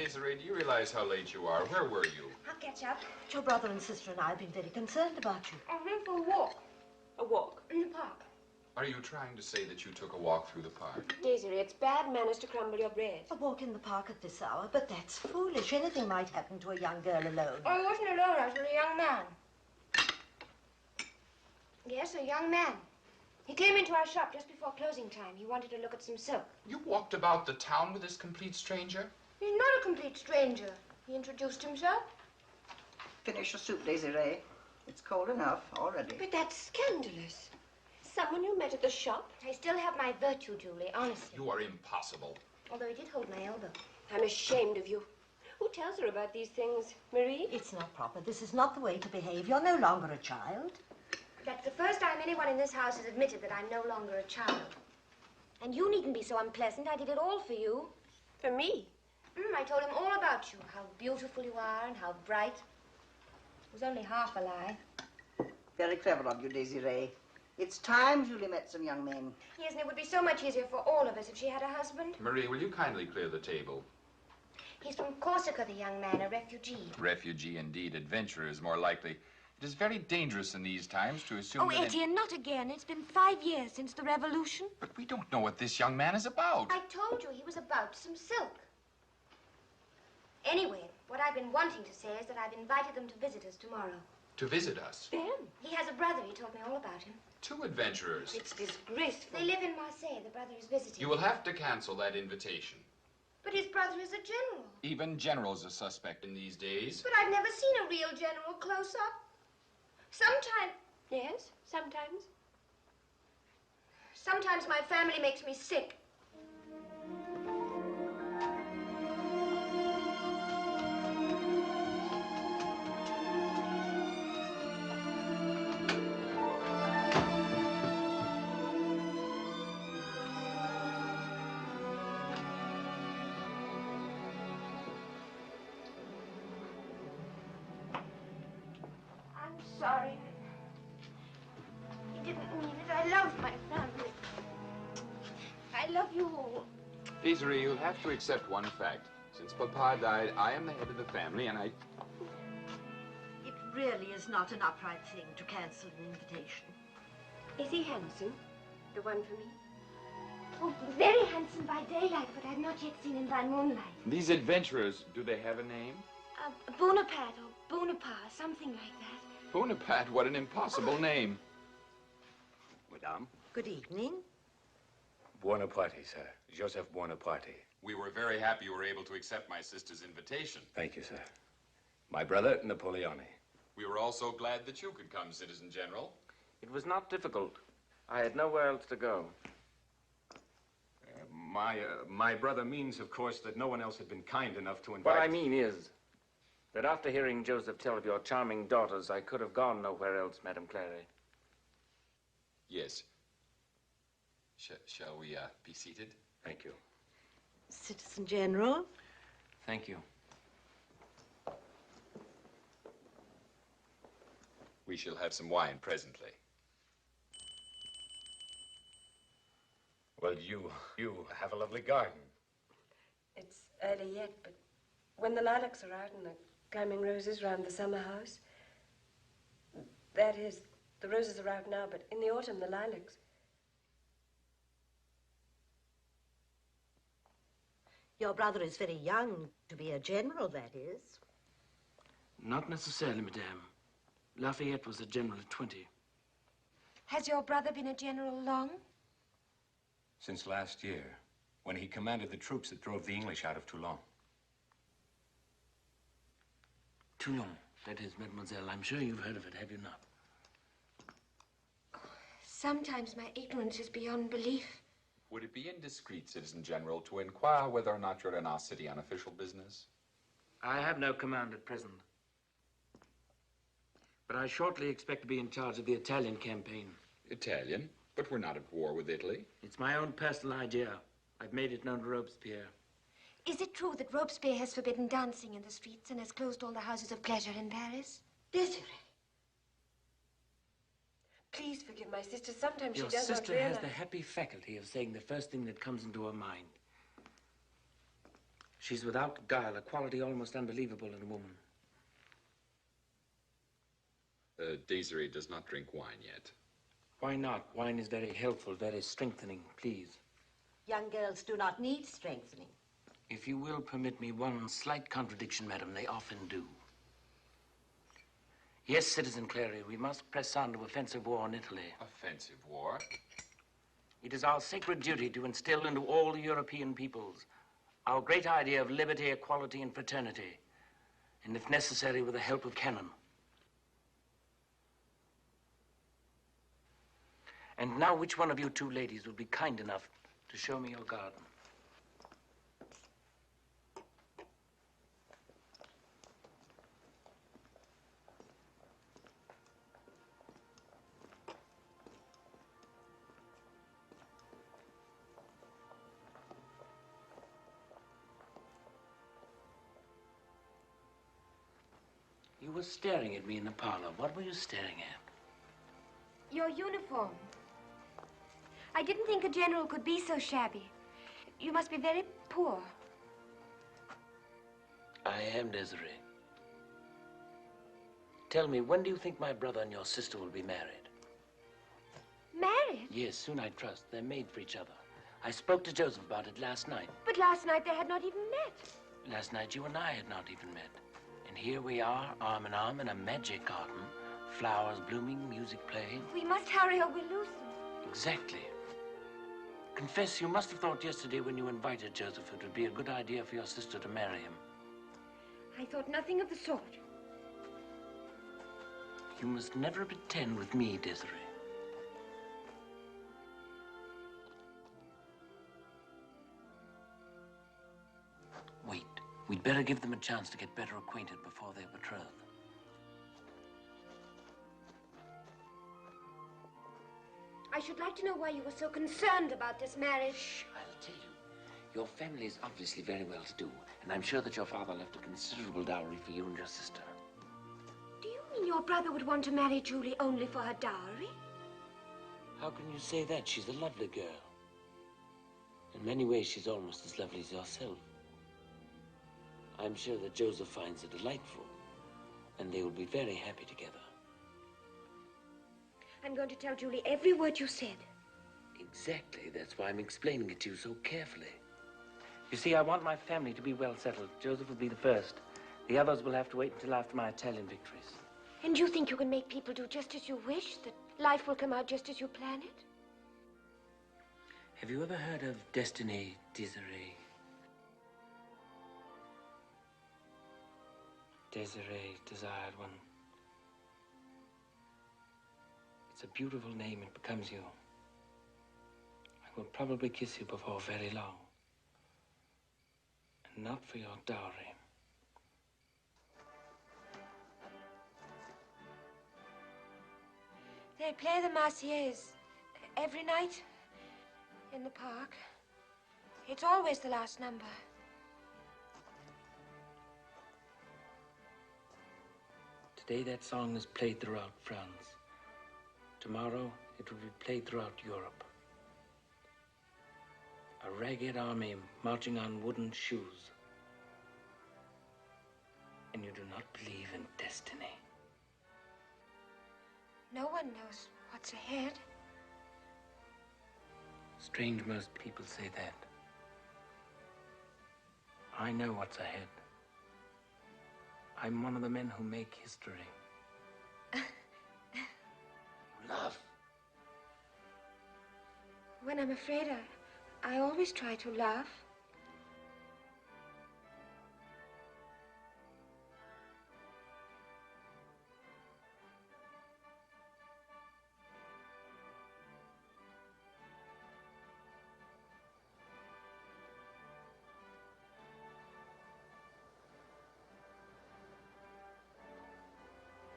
Desiree, do you realize how late you are? Where were you? I'll catch up. Your brother and sister and I have been very concerned about you. I went for a walk. A walk? In the park. Are you trying to say that you took a walk through the park? Desiree, it's bad manners to crumble your bread. A walk in the park at this hour, but that's foolish. Anything might happen to a young girl alone. I wasn't alone. I was with a young man. Yes, a young man. He came into our shop just before closing time. He wanted to look at some silk. You walked about the town with this complete stranger? He's not a complete stranger. He introduced himself. Finish your soup, Desiree. It's cold enough already. But that's scandalous. Someone you met at the shop? I still have my virtue, Julie, honestly. You are impossible. Although he did hold my elbow. I'm ashamed of you. Who tells her about these things, Marie? It's not proper. This is not the way to behave. You're no longer a child. That's the first time anyone in this house has admitted that I'm no longer a child. And you needn't be so unpleasant. I did it all for you. For me? I told him all about you, how beautiful you are and how bright. It was only half a lie. Very clever of you, Desiree. It's time Julie met some young men. Yes, and it would be so much easier for all of us if she had a husband. Marie, will you kindly clear the table? He's from Corsica, the young man, a refugee. Refugee, indeed. Adventurer is more likely. It is very dangerous in these times to assume that... Oh, Etienne, not again. It's been 5 years since the revolution. But we don't know what this young man is about. I told you he was about some silk. Anyway, what I've been wanting to say is that I've invited them to visit us tomorrow. To visit us? Them? He has a brother. He told me all about him. 2 adventurers. It's disgraceful. They live in Marseille. The brother is visiting. You will have to cancel that invitation. But his brother is a general. Even generals are suspect in these days. But I've never seen a real general close up. Sometimes... Yes, sometimes. Sometimes my family makes me sick. Sorry. He didn't mean it. I love my family. I love you all. Desiree, you'll have to accept one fact. Since Papa died, I am the head of the family, and I... It really is not an upright thing to cancel an invitation. Is he handsome? The one for me? Oh, very handsome by daylight, but I've not yet seen him by moonlight. These adventurers, do they have a name? Bonaparte or Bonaparte, something like that. Bonaparte, what an impossible name. Madame? Good evening. Buonaparte, sir. Joseph Buonaparte. We were very happy you were able to accept my sister's invitation. Thank you, sir. My brother, Napoleon. We were also glad that you could come, Citizen General. It was not difficult. I had nowhere else to go. My brother means, of course, that no one else had been kind enough to invite... What I mean is that after hearing Joseph tell of your charming daughters, I could have gone nowhere else, Madame Clary. Yes. Shall we be seated? Thank you. Citizen General. Thank you. We shall have some wine presently. Well, you have a lovely garden. It's early yet, but when the lilacs are out and the climbing roses round the summer house, that is, the roses are out now, but in the autumn, the lilacs. Your brother is very young to be a general, that is. Not necessarily, madame. Lafayette was a general at 20. Has your brother been a general long? Since last year, when he commanded the troops that drove the English out of Toulon. Toulon, that is, mademoiselle. I'm sure you've heard of it, have you not? Sometimes my ignorance is beyond belief. Would it be indiscreet, Citizen General, to inquire whether or not you're in our city on official business? I have no command at present. But I shortly expect to be in charge of the Italian campaign. Italian? But we're not at war with Italy. It's my own personal idea. I've made it known to Robespierre. Is it true that Robespierre has forbidden dancing in the streets and has closed all the houses of pleasure in Paris? Desiree. Please forgive my sister. Sometimes Your she does not sister realize... has the happy faculty of saying the first thing that comes into her mind. She's without guile, a quality almost unbelievable in a woman. Desiree does not drink wine yet. Why not? Wine is very helpful, very strengthening, please. Young girls do not need strengthening. If you will permit me one slight contradiction, madam, they often do. Yes, Citizen Clary, we must press on to offensive war in Italy. Offensive war? It is our sacred duty to instill into all the European peoples our great idea of liberty, equality, and fraternity, and if necessary, with the help of cannon. And now, which one of you two ladies will be kind enough to show me your garden? You were staring at me in the parlor. What were you staring at? Your uniform. I didn't think a general could be so shabby. You must be very poor. I am, Desiree. Tell me, when do you think my brother and your sister will be married? Married? Yes, soon I trust. They're made for each other. I spoke to Joseph about it last night. But last night they had not even met. Last night you and I had not even met. And here we are, arm in arm, in a magic garden. Flowers blooming, music playing. We must hurry or we'll lose them. Exactly. Confess, you must have thought yesterday when you invited Joseph it would be a good idea for your sister to marry him. I thought nothing of the sort. You must never pretend with me, Desiree. Wait. We'd better give them a chance to get better acquainted before they're betrothed. I should like to know why you were so concerned about this marriage. Shh, I'll tell you. Your family is obviously very well-to-do, and I'm sure that your father left a considerable dowry for you and your sister. Do you mean your brother would want to marry Julie only for her dowry? How can you say that? She's a lovely girl. In many ways, she's almost as lovely as yourself. I'm sure that Joseph finds her delightful, and they will be very happy together. I'm going to tell Julie every word you said. Exactly. That's why I'm explaining it to you so carefully. You see, I want my family to be well settled. Joseph will be the first. The others will have to wait until after my Italian victories. And you think you can make people do just as you wish? That life will come out just as you plan it? Have you ever heard of destiny, Desiree? Desiree, desired one. It's a beautiful name. It becomes you. I will probably kiss you before very long. And not for your dowry. They play the Marseillaise every night in the park. It's always the last number. Today that song is played throughout France. Tomorrow it will be played throughout Europe. A ragged army marching on wooden shoes. And you do not believe in destiny. No one knows what's ahead. Strange most people say that. I know what's ahead. I'm one of the men who make history. Love. When I'm afraid, I always try to laugh.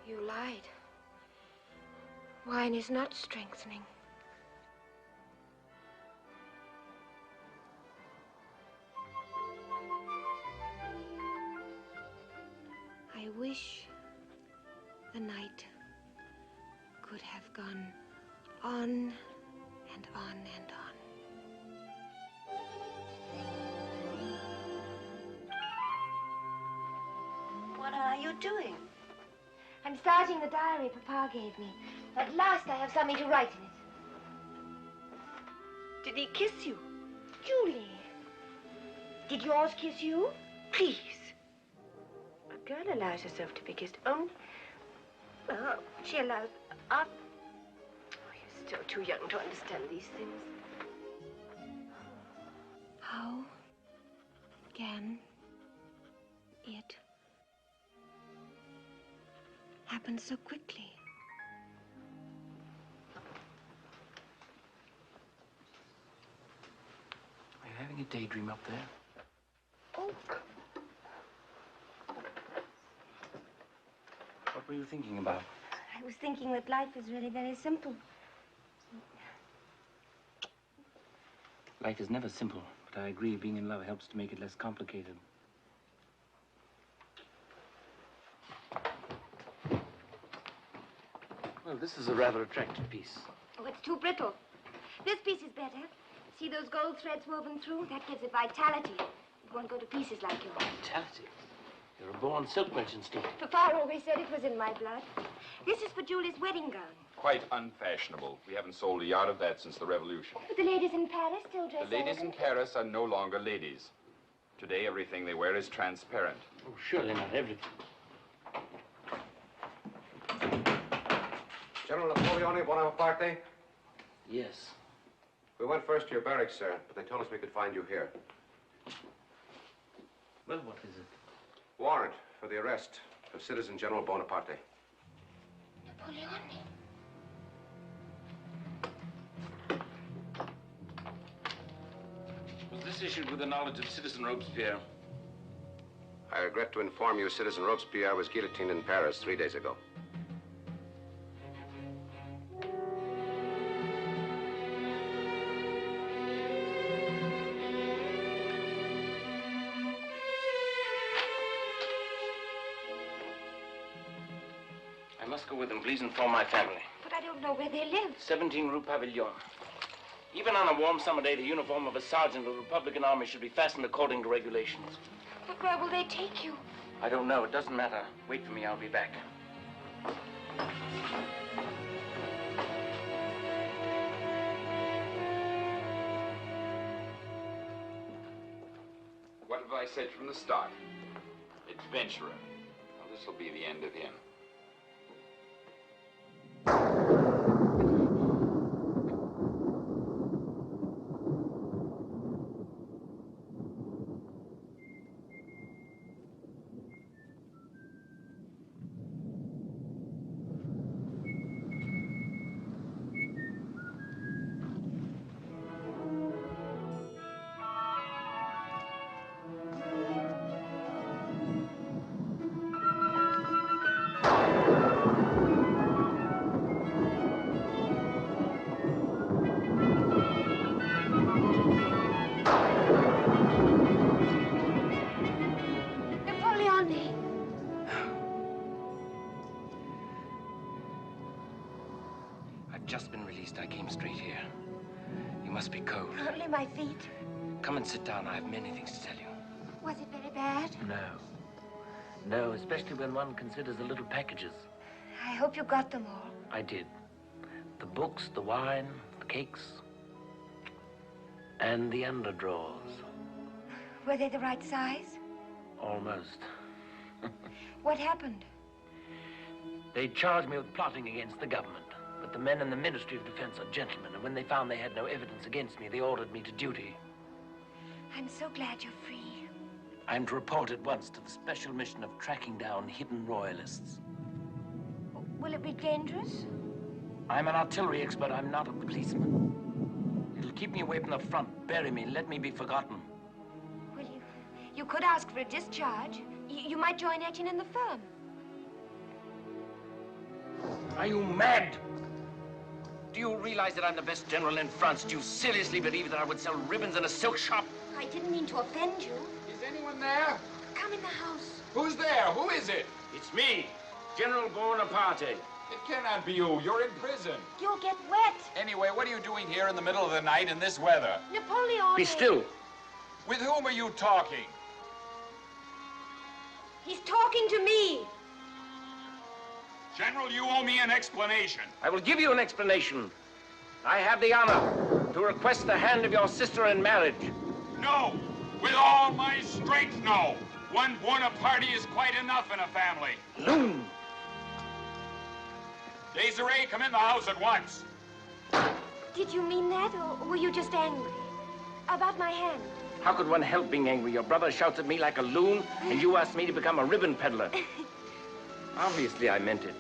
You lied. Wine is not strengthening. I wish the night could have gone on and on and on. are you doing? I'm starting the diary Papa gave me. At last I have something to write in it. Did he kiss you? Julie, did yours kiss you? Please. A girl allows herself to be kissed only... Well, she allows... Oh, you're still too young to understand these things. How can it happen so quickly? Are you having a daydream up there? Oh, What were you thinking about? I was thinking that life is really very simple. Life is never simple, but I agree being in love helps to make it less complicated. Well, this is a rather attractive piece. Oh, it's too brittle. This piece is better. See those gold threads woven through? That gives it vitality. It won't go to pieces like yours. Vitality. You're a born silk merchant, Steve. Papa always said it was in my blood. This is for Julie's wedding gown. Quite unfashionable. We haven't sold a yard of that since the Revolution. But the ladies in Paris still dress The ladies in Paris are no longer ladies. Today, everything they wear is transparent. Oh, surely not everything. General Napoleon, Bonaparte? Yes. We went first to your barracks, sir, but they told us we could find you here. Well, what is it? Warrant for the arrest of Citizen General Bonaparte. Napoleon. Was this issued with the knowledge of Citizen Robespierre? I regret to inform you Citizen Robespierre was guillotined in Paris 3 days ago. I must go with them. Please inform my family. But I don't know where they live. 17 Rue Pavillon. Even on a warm summer day, the uniform of a sergeant of the Republican Army should be fastened according to regulations. But where will they take you? I don't know. It doesn't matter. Wait for me. I'll be back. What have I said from the start? Adventurer. Well, this will be the end of him. I've just been released. I came straight here. You must be cold. Only my feet. Come and sit down. I have many things to tell you. Was it very bad? No. No, especially when one considers the little packages. I hope you got them all. I did. The books, the wine, the cakes, and the underdrawers. Were they the right size? Almost. What happened? They charged me with plotting against the government. But the men in the Ministry of Defense are gentlemen, and when they found they had no evidence against me, they ordered me to duty. I'm so glad you're free. I'm to report at once to the special mission of tracking down hidden royalists. Will it be dangerous? I'm an artillery expert. I'm not a policeman. It'll keep me away from the front, bury me, let me be forgotten. Well, you could ask for a discharge. You might join Etienne in the firm. Are you mad? Do you realize that I'm the best general in France? Do you seriously believe that I would sell ribbons in a silk shop? I didn't mean to offend you. Is anyone there? Come in the house. Who's there? Who is it? It's me, General Bonaparte. It cannot be you. You're in prison. You'll get wet. Anyway, what are you doing here in the middle of the night in this weather? Napoleon. Be still. With whom are you talking? He's talking talking to me. General, you owe me an explanation. I will give you an explanation. I have the honor to request the hand of your sister in marriage. No. With all my strength, no. One Bonaparte is quite enough in a family. Loon! Desiree, come in the house at once. Did you mean that, or were you just angry? About my hand? How could one help being angry? Your brother shouts at me like a loon, and you asked me to become a ribbon peddler. Obviously, I meant it.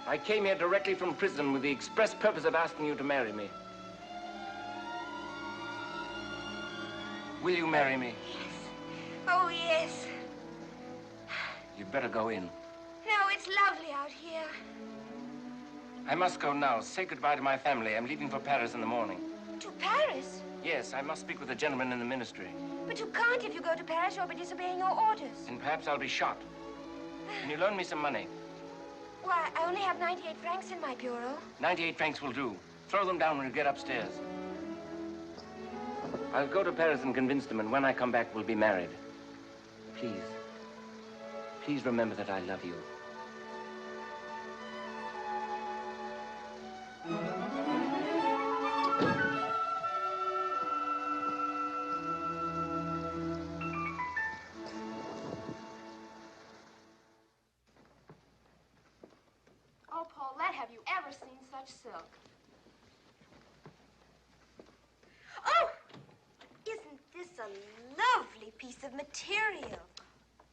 I came here directly from prison with the express purpose of asking you to marry me. Will you marry me? Yes. Oh, yes. You'd better go in. No, it's lovely out here. I must go now. Say goodbye to my family. I'm leaving for Paris in the morning. To Paris? Yes, I must speak with a gentleman in the ministry. But you can't. If you go to Paris, you'll be disobeying your orders. And perhaps I'll be shot. Can you loan me some money? Why, I only have 98 francs in my bureau. 98 francs will do. Throw them down when you get upstairs. I'll go to Paris and convince them, and when I come back, we'll be married. Please. Please remember that I love you. Oh, Paulette, have you ever seen such silk? Oh! Isn't this a lovely piece of material?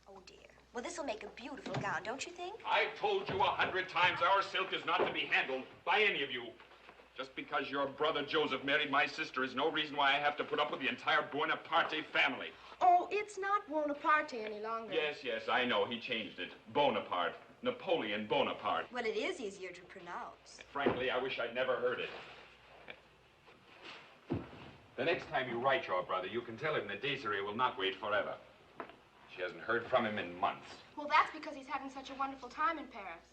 Oh, dear. Well, this will make a beautiful gown, don't you think? I've told you 100 times our silk is not to be handled by any of you. Just because your brother Joseph married my sister is no reason why I have to put up with the entire Bonaparte family. Oh, it's not Bonaparte any longer. Yes, I know. He changed it. Bonaparte. Napoleon Bonaparte. Well, it is easier to pronounce. Frankly, I wish I'd never heard it. The next time you write your brother, you can tell him that Desiree will not wait forever. She hasn't heard from him in months. Well, that's because he's having such a wonderful time in Paris.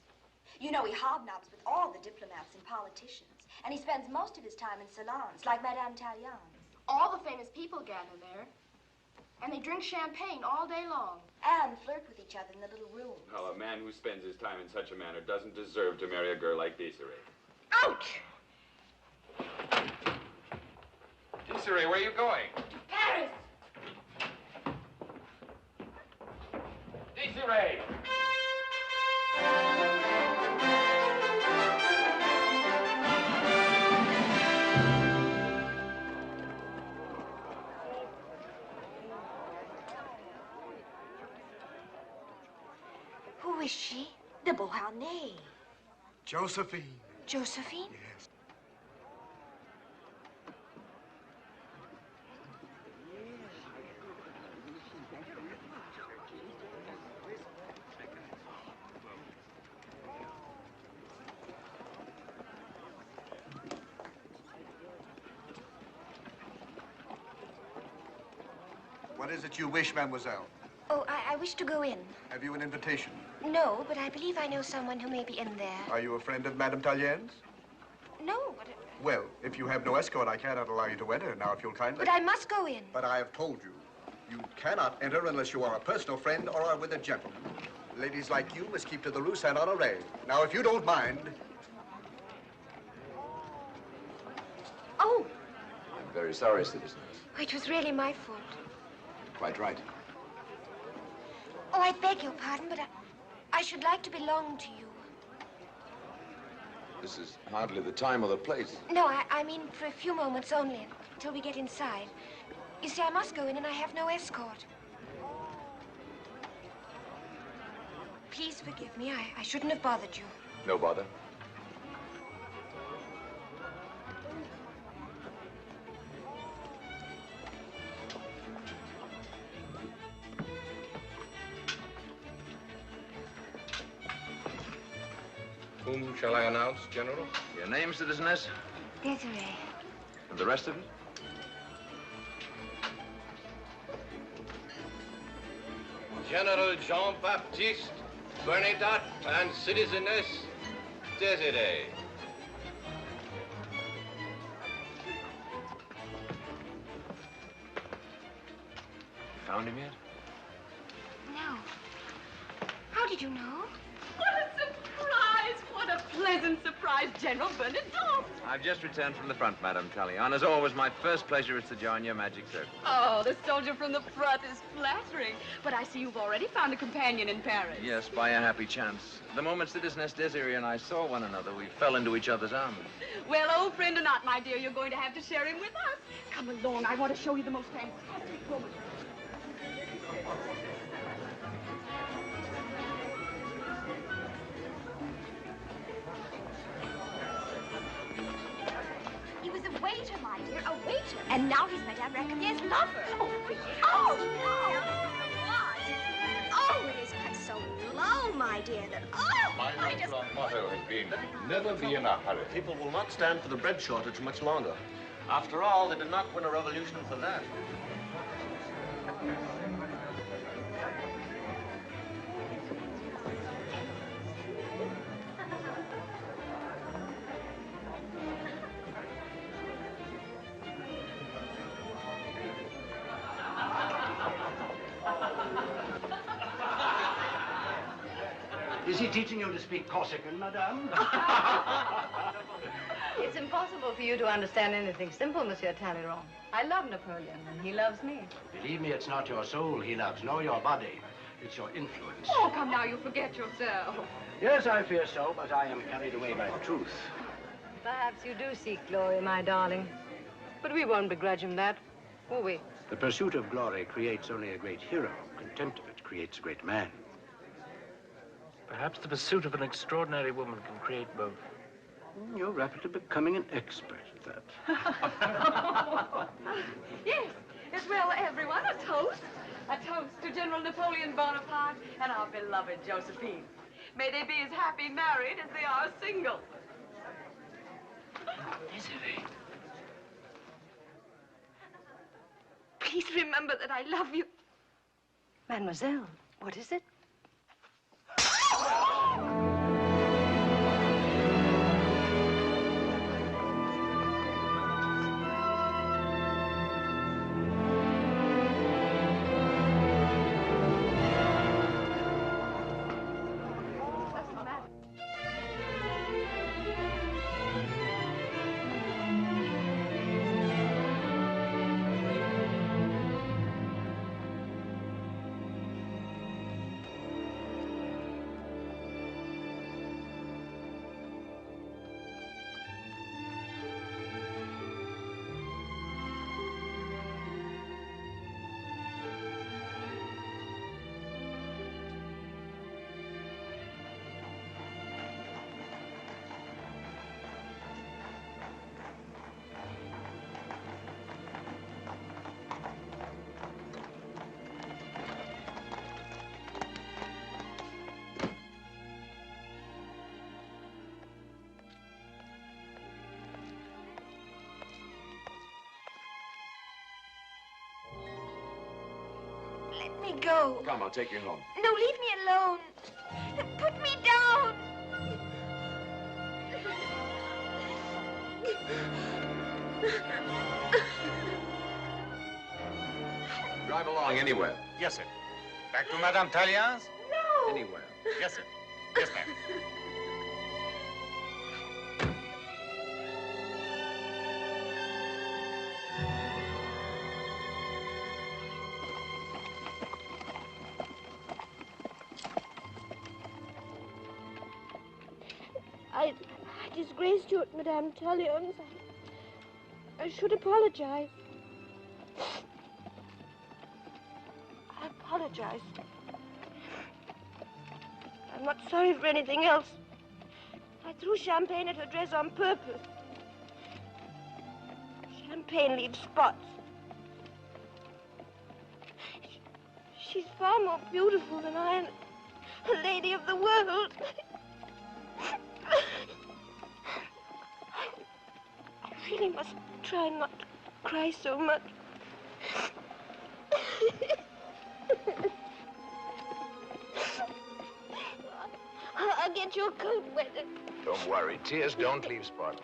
You know, he hobnobs with all the diplomats and politicians, and he spends most of his time in salons, like Madame Tallien's. All the famous people gather there, and they drink champagne all day long. And flirt with each other in the little room. Well, a man who spends his time in such a manner doesn't deserve to marry a girl like Desiree. Ouch! Desiree, where are you going? Paris! Desiree! Who is she? De Beauharnais. Josephine. Josephine? Yes. What is it you wish, mademoiselle? Oh, I wish to go in. Have you an invitation? No, but I believe I know someone who may be in there. Are you a friend of Madame Tallien's? No, but... Well, if you have no escort, I cannot allow you to enter. Now, if you'll kindly... But I must go in. But I have told you, you cannot enter unless you are a personal friend or are with a gentleman. Ladies like you must keep to the rue Saint-Honoré. Now, if you don't mind... Oh! I'm very sorry, citizens. It was really my fault. Quite right. Oh, I beg your pardon, but I should like to belong to you. This is hardly the time or the place. No, I mean for a few moments only, until we get inside. You see, I must go in and I have no escort. Please forgive me. I shouldn't have bothered you. No bother. Whom shall I announce, General? Your name, citizeness? Desiree. And the rest of it? General Jean-Baptiste, Bernadette, and Citizeness Desiree. Found him yet? No. did you know? What a surprise! What a pleasant surprise, General Bernadotte. I've just returned from the front, Madame Tallien. As always, my first pleasure is to join your magic circle. Oh, the soldier from the front is flattering. But I see you've already found a companion in Paris. Yes, by a happy chance. The moment Citizeness Desiree and I saw one another, we fell into each other's arms. Well, old friend or not, my dear, you're going to have to share him with us. Come along. I want to show you the most fantastic woman. He was a waiter, my dear, a waiter. And now he's Madame Racanier's lover. Oh, no! Oh, it is cut so low, my dear, that, My lifelong motto has been, never be in a hurry. People will not stand for the bread shortage much longer. After all, they did not win a revolution for that. Is he teaching you to speak Corsican, madame? It's impossible for you to understand anything simple, Monsieur Talleyrand. I love Napoleon, and he loves me. Believe me, it's not your soul he loves, nor your body. It's your influence. Oh, come now, you forget yourself. Yes, I fear so, but I am carried away by truth. Perhaps you do seek glory, my darling. But we won't begrudge him that, will we? The pursuit of glory creates only a great hero. Contempt of it creates a great man. Perhaps the pursuit of an extraordinary woman can create both. You're rapidly becoming an expert at that. Yes, well, everyone, a toast. A toast to General Napoleon Bonaparte and our beloved Josephine. May they be as happy married as they are single. Desiree. Please remember that I love you. Mademoiselle, what is it? Let me go. Come, I'll take you home. No, leave me alone. Put me down. Drive along anywhere. Yes, sir. Back to Madame Tallien's? No. Anywhere. Yes, sir. Yes, ma'am. I disgraced you at Madame Tallion's. I should apologize. I apologize. I'm not sorry for anything else. I threw champagne at her dress on purpose. Champagne leaves spots. She's far more beautiful than I am, a lady of the world. I really must try not to cry so much. I'll get your coat wetted. Don't worry. Tears don't leave spots.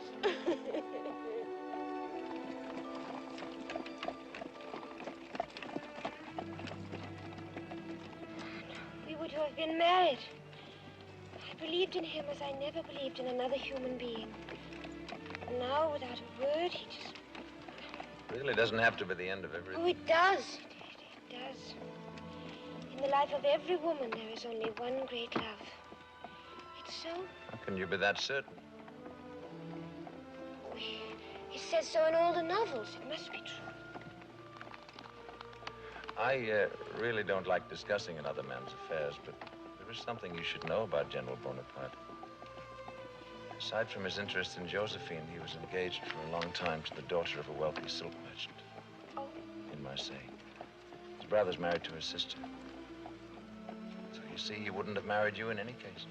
We were to have been married. believed in him as I never believed in another human being. And now, without a word, he just... Really doesn't have to be the end of everything. Oh, it does. It does. In the life of every woman, there is only one great love. It's so. How can you be that certain? Oh, he says so in all the novels. It must be true. I really don't like discussing another man's affairs, but there is something you should know about General Bonaparte. Aside from his interest in Josephine, he was engaged for a long time to the daughter of a wealthy silk merchant in Marseille. His brother's married to his sister. So you see, he wouldn't have married you in any case.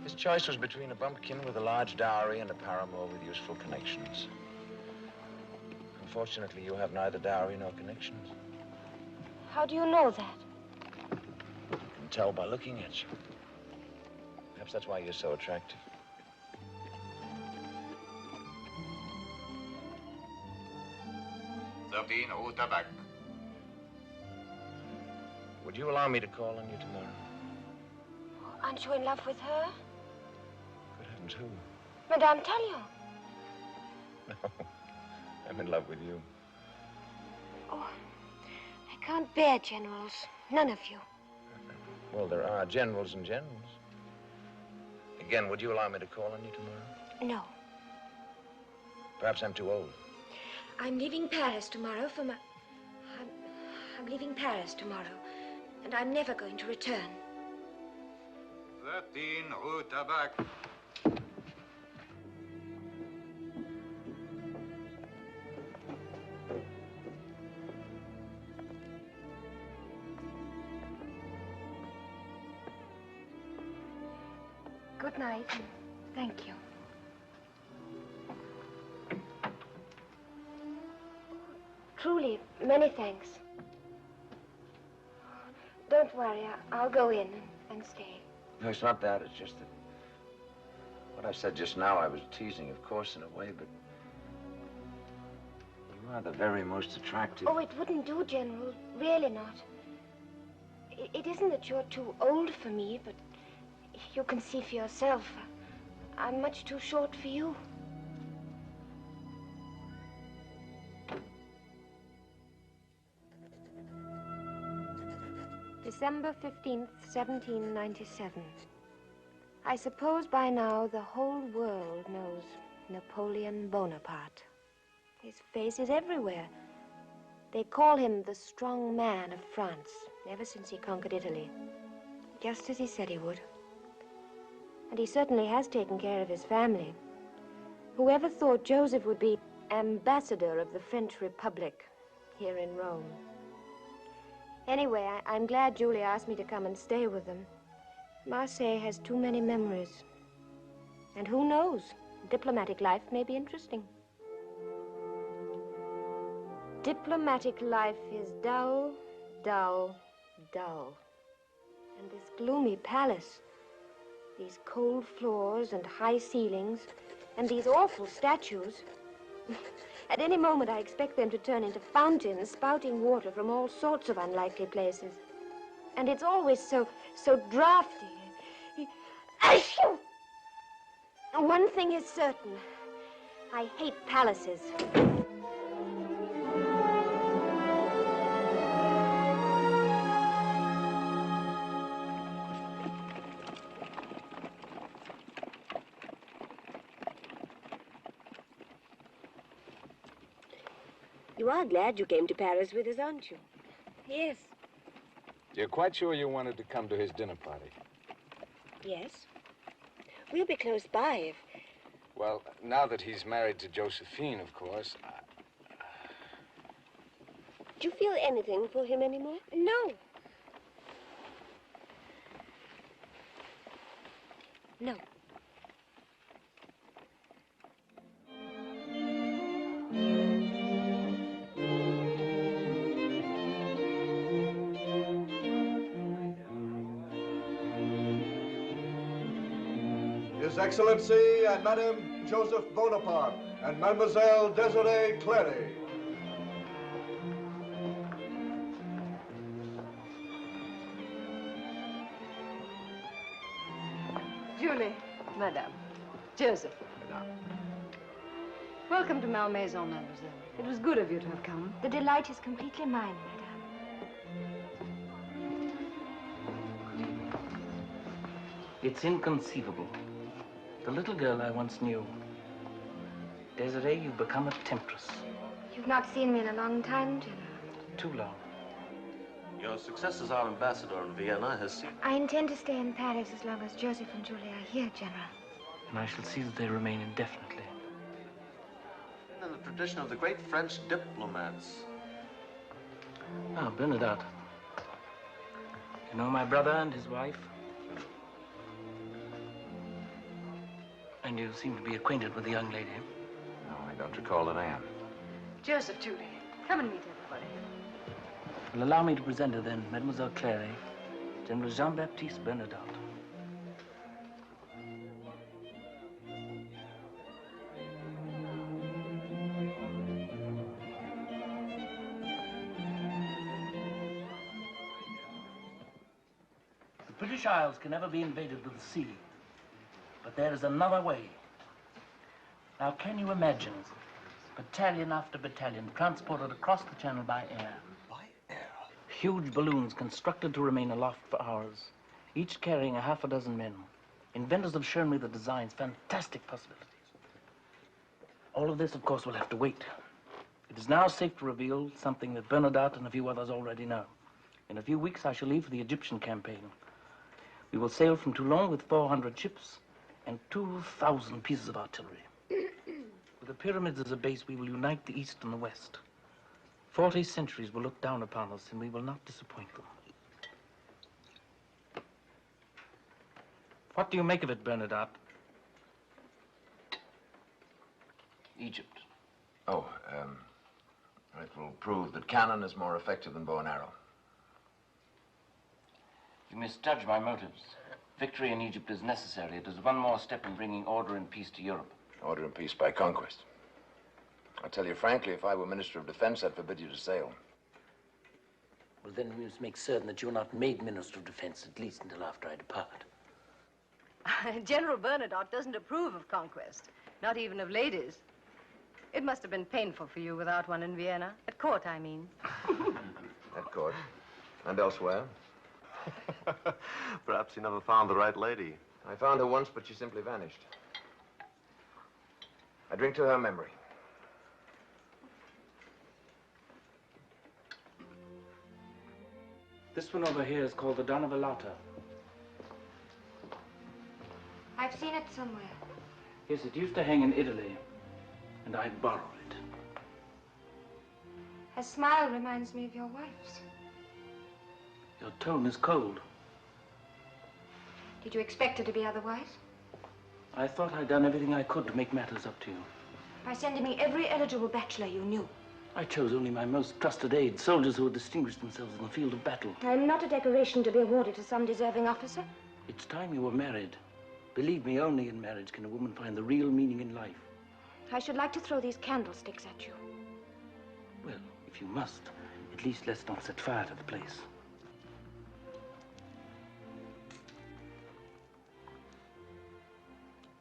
His choice was between a bumpkin with a large dowry and a paramour with useful connections. Unfortunately, you have neither dowry nor connections. How do you know that? You can tell by looking at you. Perhaps that's why you're so attractive. Tabac. Would you allow me to call on you tomorrow? Aren't you in love with her? Good heavens, who? Madame Tallien. No, I'm in love with you. Oh, I can't bear generals. None of you. Well, there are generals and generals. Again, would you allow me to call on you tomorrow? No. Perhaps I'm too old. I'm leaving Paris tomorrow for my... I'm leaving Paris tomorrow, and I'm never going to return. 13 Rue Tabac. Good night, and thank you. Truly, many thanks. Don't worry, I'll go in and stay. No, it's not that. It's just that what I said just now, I was teasing, of course, in a way, but you are the very most attractive. Oh, it wouldn't do, General. Really not. It isn't that you're too old for me, but you can see for yourself. I'm much too short for you. December 15th, 1797. I suppose by now the whole world knows Napoleon Bonaparte. His face is everywhere. They call him the strong man of France, ever since he conquered Italy. Just as he said he would. And he certainly has taken care of his family. Whoever thought Joseph would be ambassador of the French Republic here in Rome? Anyway, I'm glad Julie asked me to come and stay with them. Marseille has too many memories. And who knows? Diplomatic life may be interesting. Diplomatic life is dull, dull, dull. And this gloomy palace, these cold floors and high ceilings, and these awful statues. At any moment, I expect them to turn into fountains spouting water from all sorts of unlikely places. And it's always so drafty. Achoo! One thing is certain. I hate palaces. You are glad you came to Paris with us, aren't you? Yes. You're quite sure you wanted to come to his dinner party? Yes. We'll be close by if... Well, now that he's married to Josephine, of course, Do you feel anything for him anymore? No. No. His Excellency and Madame Joseph Bonaparte and Mademoiselle Desiree Clary. Julie. Madame. Joseph. Welcome to Malmaison, mademoiselle. It was good of you to have come. The delight is completely mine, madame. It's inconceivable. The little girl I once knew. Desiree, you've become a temptress. You've not seen me in a long time, General. Too long. Your success as our ambassador in Vienna has seen... I intend to stay in Paris as long as Joseph and Julie are here, General. And I shall see that they remain indefinitely. In the tradition of the great French diplomats. Ah, Bernadette. You know my brother and his wife? And you seem to be acquainted with the young lady. No, I don't recall that I am. Joseph, Julie, come and meet everybody. Well, allow me to present her then, Mademoiselle Clary, General Jean-Baptiste Bernadotte. The British Isles can never be invaded with the sea, but there is another way. Now, can you imagine battalion after battalion transported across the channel by air? Huge balloons constructed to remain aloft for hours, each carrying half a dozen men. Inventors have shown me the designs, fantastic possibilities. All of this, of course, will have to wait. It is now safe to reveal something that Bernadotte and a few others already know. In a few weeks, I shall leave for the Egyptian campaign. We will sail from Toulon with 400 ships and 2,000 pieces of artillery. With the pyramids as a base, we will unite the East and the West. 40 centuries will look down upon us, and we will not disappoint them. What do you make of it, Bernadotte? Egypt. Oh, it will prove that cannon is more effective than bow and arrow. You misjudge my motives. Victory in Egypt is necessary. It is one more step in bringing order and peace to Europe. Order and peace by conquest. I'll tell you frankly, if I were Minister of Defense, I'd forbid you to sail. Well, then we must make certain that you're not made Minister of Defense, at least until after I depart. General Bernadotte doesn't approve of conquest, not even of ladies. It must have been painful for you without one in Vienna. At court, I mean. At court. And elsewhere. Perhaps he never found the right lady. I found her once, but she simply vanished. I drink to her memory. This one over here is called the Donna Velata. I've seen it somewhere. Yes, it used to hang in Italy, and I borrowed it. Her smile reminds me of your wife's. Your tone is cold. Did you expect it to be otherwise? I thought I'd done everything I could to make matters up to you. By sending me every eligible bachelor you knew. I chose only my most trusted aides, soldiers who had distinguished themselves in the field of battle. I'm not a decoration to be awarded to some deserving officer. It's time you were married. Believe me, only in marriage can a woman find the real meaning in life. I should like to throw these candlesticks at you. Well, if you must, at least let's not set fire to the place.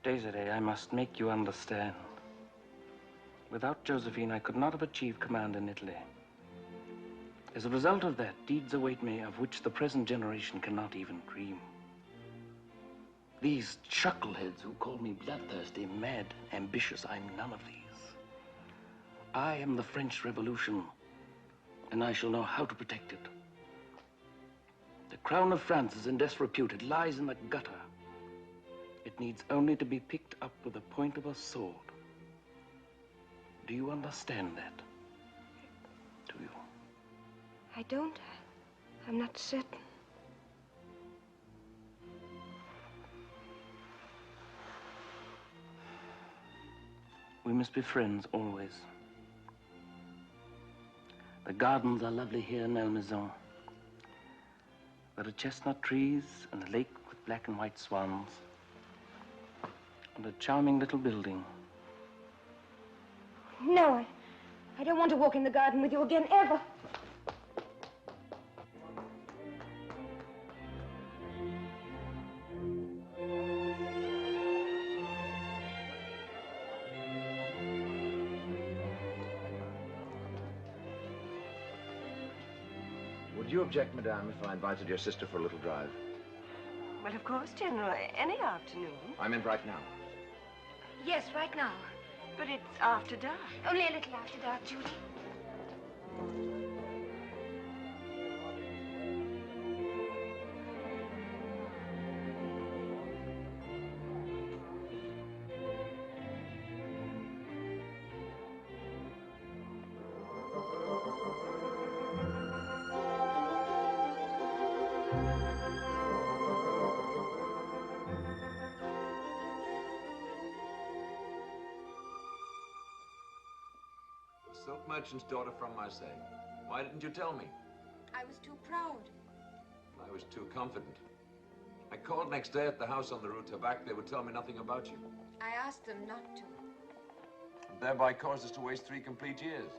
Desiree, I must make you understand. Without Josephine, I could not have achieved command in Italy. As a result of that, deeds await me of which the present generation cannot even dream. These chuckleheads who call me bloodthirsty, mad, ambitious, I'm none of these. I am the French Revolution, and I shall know how to protect it. The crown of France is in disrepute. It lies in the gutter. It needs only to be picked up with the point of a sword. Do you understand that? Do you? I don't. I'm not certain. We must be friends always. The gardens are lovely here in Malmaison. There are chestnut trees and a lake with black and white swans. And a charming little building. No, I don't want to walk in the garden with you again, ever. you object, Madame, if I invited your sister for a little drive? Well, of course, General. Any afternoon. I meant right now. Yes, right now. But it's after dark. Only a little after dark, Judy. Silk merchant's daughter from Marseille. Why didn't you tell me? I was too proud. I was too confident. I called next day at the house on the Rue Tabac. They would tell me nothing about you. I asked them not to. And thereby caused us to waste 3 complete years.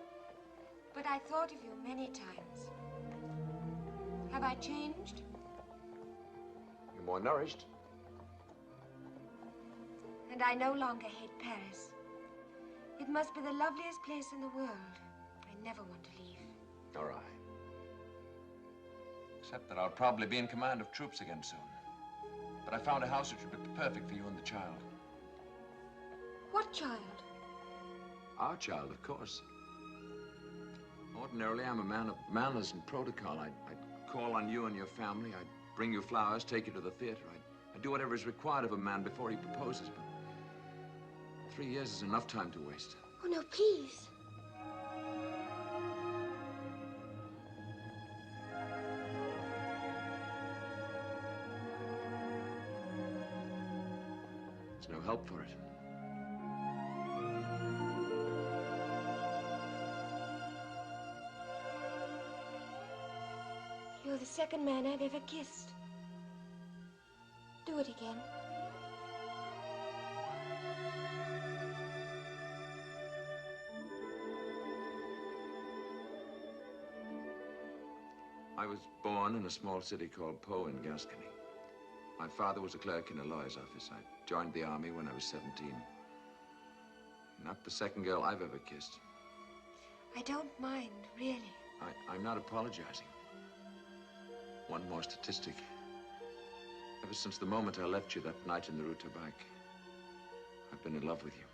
But I thought of you many times. Have I changed? You're more nourished. And I no longer hate Paris. It must be the loveliest place in the world. I never want to leave. All right. Except that I'll probably be in command of troops again soon. But I found a house which would be perfect for you and the child. What child? Our child, of course. Ordinarily, I'm a man of manners and protocol. I'd call on you and your family. I'd bring you flowers, take you to the theater. I'd do whatever is required of a man before he proposes. But 3 years is enough time to waste. Oh, no, please. There's no help for it. You're the second man I've ever kissed. Do it again. I was born in a small city called Pau in Gascony. My father was a clerk in a lawyer's office. I joined the army when I was 17. Not the second girl I've ever kissed. I don't mind, really. I'm not apologizing. One more statistic. Ever since the moment I left you that night in the Rue Tabac, I've been in love with you.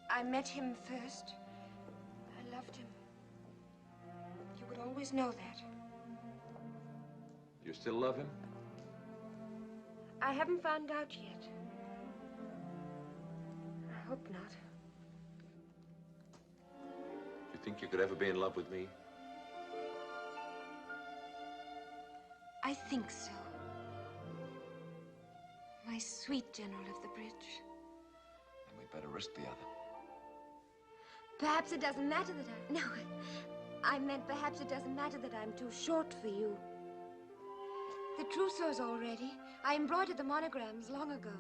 I met him first. I loved him. You would always know that. You still love him? I haven't found out yet. I hope not. You think you could ever be in love with me? I think so. My sweet General of the Bridge. Then we better risk the other. Perhaps it doesn't matter that I... No, I meant perhaps it doesn't matter that I'm too short for you. The trousseau's all ready. I embroidered the monograms long ago.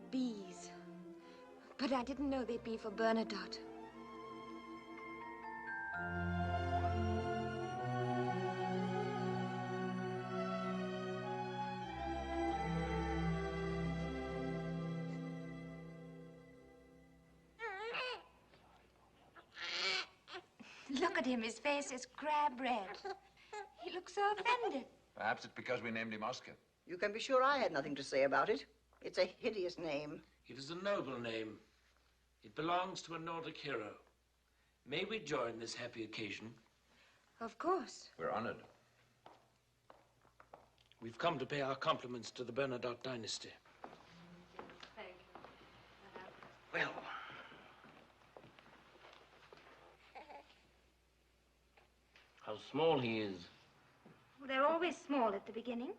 Bees. But I didn't know they'd be for Bernadotte. Look at him. His face is crab red. He looks so offended. Perhaps it's because we named him Oscar. You can be sure I had nothing to say about it. It's a hideous name. It is a noble name. It belongs to a Nordic hero. May we join this happy occasion? Of course. We're honored. We've come to pay our compliments to the Bernadotte dynasty. Thank you. Well, how small he is. Well, they're always small at the beginning.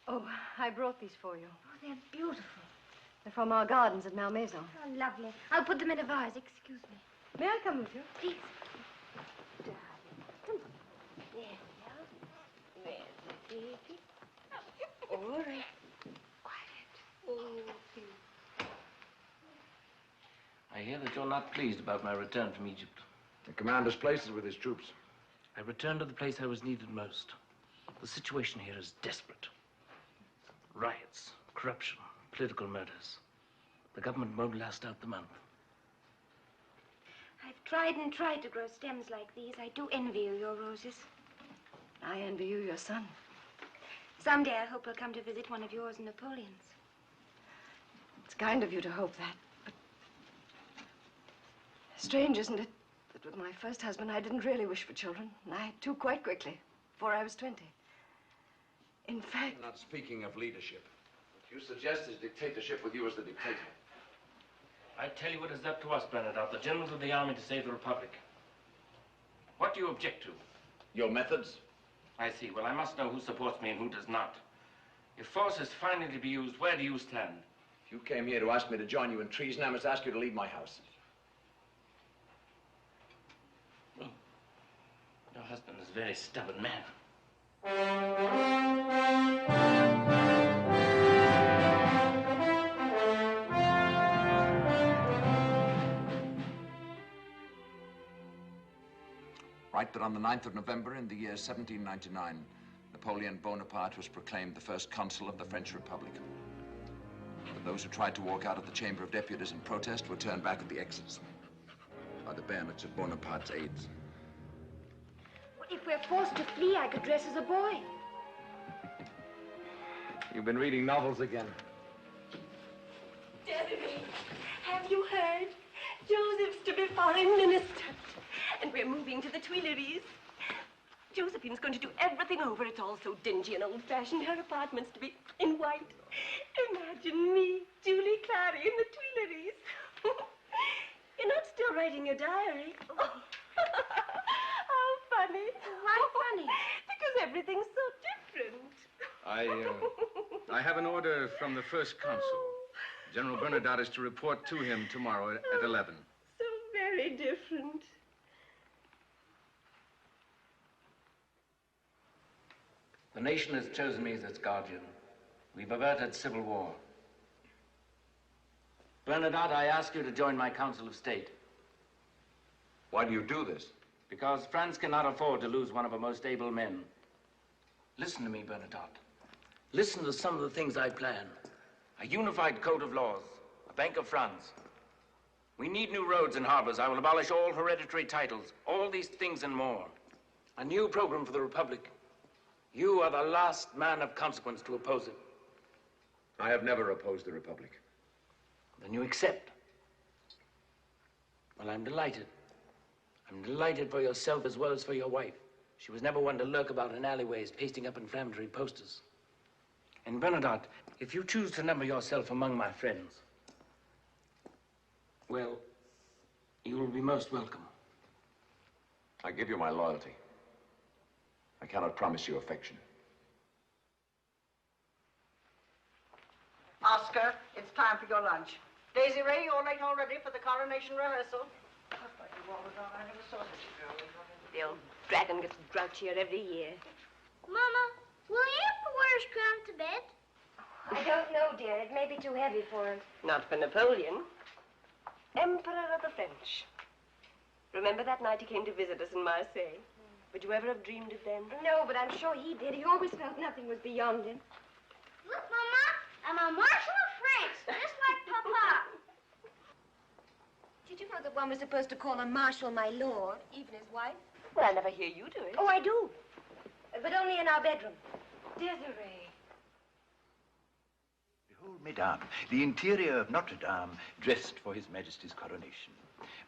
Oh, I brought these for you. Oh, they're beautiful. They're from our gardens at Malmaison. Oh, lovely. I'll put them in a vase. Excuse me. May I come with you? Please. Darling. Come on. There we are. There's the baby. All right. Quiet. Oh, please. I hear that you're not pleased about my return from Egypt. The commander's places with his troops. I returned to the place I was needed most. The situation here is desperate. Riots, corruption, political murders. The government won't last out the month. I've tried and tried to grow stems like these. I do envy you your roses. I envy you your son. Someday I hope he'll come to visit one of yours and Napoleon's. It's kind of you to hope that, but strange, isn't it, that with my first husband I didn't really wish for children, and I had two quite quickly, before I was 20. In fact... Not speaking of leadership. What you suggest is dictatorship with you as the dictator. I tell you it is up to us, Bernadotte, the generals of the army, to save the Republic. What do you object to? Your methods? I see. Well, I must know who supports me and who does not. If force is finally to be used, where do you stand? If you came here to ask me to join you in treason, I must ask you to leave my house. Well, your husband is a very stubborn man. Right, but on the 9th of November in the year 1799, Napoleon Bonaparte was proclaimed the first consul of the French Republic. But those who tried to walk out of the Chamber of Deputies in protest were turned back at the exits by the bayonets of Bonaparte's aides. Well, if we're forced to flee, I could dress as a boy. You've been reading novels again. Desiree, have you heard? Joseph's to be foreign minister. And we're moving to the Tuileries. Josephine's going to do everything over. It's all so dingy and old-fashioned. Her apartment's to be in white. Imagine me, Julie Clary, in the Tuileries. You're not still writing your diary. Oh. How funny. Why funny? Because everything's so different. I have an order from the first consul. General Bernadotte is to report to him tomorrow at 11. So very different. The nation has chosen me as its guardian. We've averted civil war. Bernadotte, I ask you to join my Council of State. Why do you do this? Because France cannot afford to lose one of her most able men. Listen to me, Bernadotte. Listen to some of the things I plan. A unified code of laws, a Bank of France. We need new roads and harbors. I will abolish all hereditary titles, all these things and more. A new program for the Republic. You are the last man of consequence to oppose it. I have never opposed the Republic. Then you accept. Well, I'm delighted. I'm delighted for yourself as well as for your wife. She was never one to lurk about in alleyways, pasting up inflammatory posters. And Bernadotte, if you choose to number yourself among my friends, well, you will be most welcome. I give you my loyalty. I cannot promise you affection. Oscar, it's time for your lunch. Desiree, you're late already for the coronation rehearsal. I thought you always on. I never saw such a girl. The old dragon gets grouchier every year. Mama, will he ever wear his crown to bed? I don't know, dear. It may be too heavy for him. Not for Napoleon. Emperor of the French. Remember that night he came to visit us in Marseille? Would you ever have dreamed it then? No, but I'm sure he did. He always felt nothing was beyond him. Look, Mama, I'm a Marshal of France, just like Papa. Did you know that one was supposed to call a marshal my lord, even his wife? Well, I never hear you do it. Oh, I do. But only in our bedroom. Desiree. Behold, Mesdames, the interior of Notre Dame dressed for His Majesty's coronation.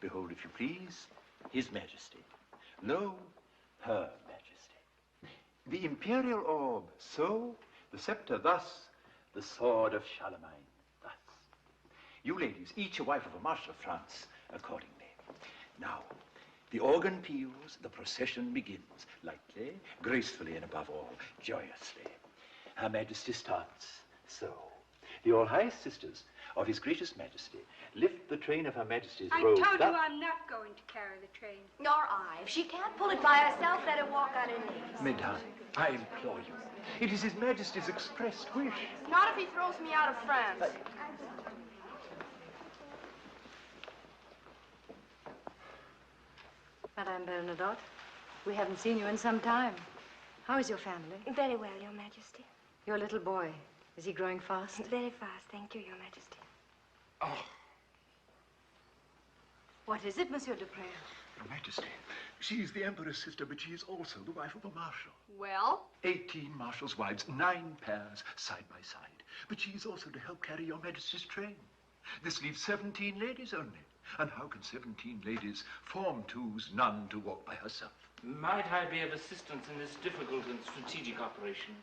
Behold, if you please, His Majesty. Lo, Her Majesty. The imperial orb, so, the scepter thus, the sword of Charlemagne, thus. You ladies, each a wife of a Marshal of France, accordingly. Now, the organ peals, the procession begins, lightly, gracefully, and above all, joyously. Her Majesty starts, so. The all-highest sisters of His Gracious Majesty lift the train of Her Majesty's robe. I told you I'm not going to carry the train. Nor I. If she can't pull it by herself, let her walk on her knees. Mesdames, I implore you. It is His Majesty's expressed wish. Not if he throws me out of France. Madame Bernadotte, We haven't seen you in some time. How is your family? Very well, Your Majesty. Your little boy, is he growing fast? Very fast, thank you, Your Majesty. Oh. What is it, Monsieur Dupré? Your Majesty, she is the Emperor's sister, but she is also the wife of a marshal. Well? 18 marshals' wives, 9 pairs, side by side. But she is also to help carry Your Majesty's train. This leaves 17 ladies only. And how can 17 ladies form twos, none to walk by herself? Might I be of assistance in this difficult and strategic operation?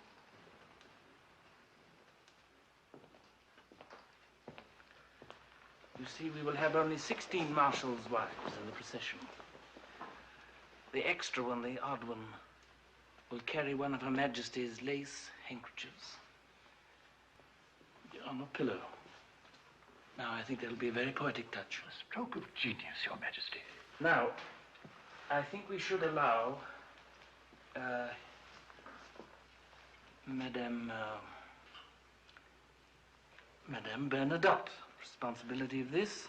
You see, we will have only 16 marshals' wives in the procession. The extra one, the odd one, will carry one of Her Majesty's lace handkerchiefs on a pillow. Now, I think that'll be a very poetic touch. A stroke of genius, Your Majesty. Now, I think we should allow Madame Bernadotte responsibility of this.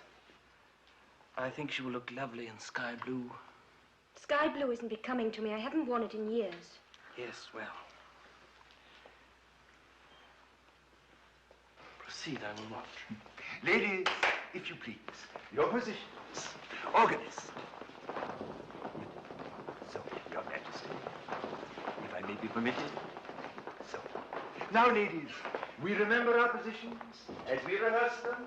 I think she will look lovely in sky blue. Sky blue isn't becoming to me. I haven't worn it in years. Yes, well. Proceed, I will watch. Ladies, if you please, your positions. Organist. So, Your Majesty, if I may be permitted. So. Now, ladies, we remember our positions as we rehearse them.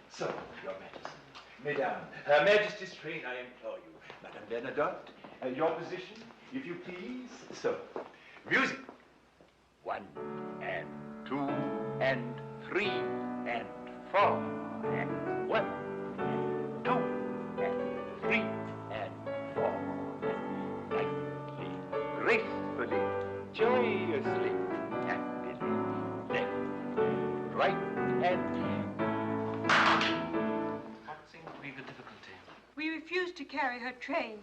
So, Your Majesty, Mesdames, Her Majesty's train, I implore you. Madame Bernadotte, your position, if you please. So, music. 1 and 2 and 3 and 4 and 1 and 2 and 3 and 4. Lightly, gracefully, joyously, happily, left, right, and What seems to be the difficulty? We refuse to carry her train.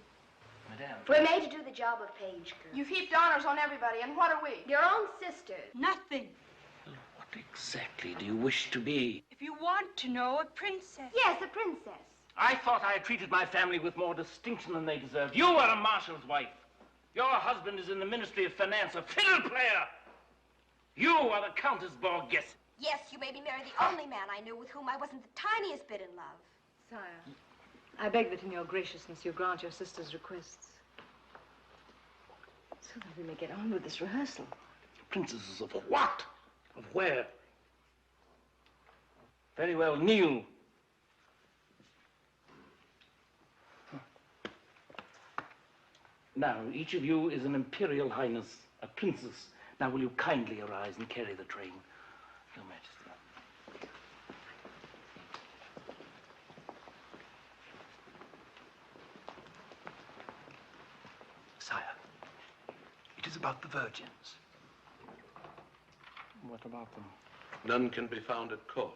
Madame. We're made to do the job of page girl. You've heaped honors on everybody, and what are we? Your own sisters. Nothing. What exactly do you wish to be? If you want to know, a princess. Yes, a princess. I thought I had treated my family with more distinction than they deserved. You are a marshal's wife. Your husband is in the Ministry of Finance, a fiddle player. You are the Countess Borghese. Yes, you made me marry the only man I knew with whom I wasn't the tiniest bit in love. Sire, I beg that in your graciousness you grant your sister's requests. So that we may get on with this rehearsal. Princesses of what? Of where? Very well, kneel. Now, each of you is an imperial highness, a princess. Now, will you kindly arise and carry the train, Your Majesty? Sire, it is about the virgins. What about them? None can be found at court.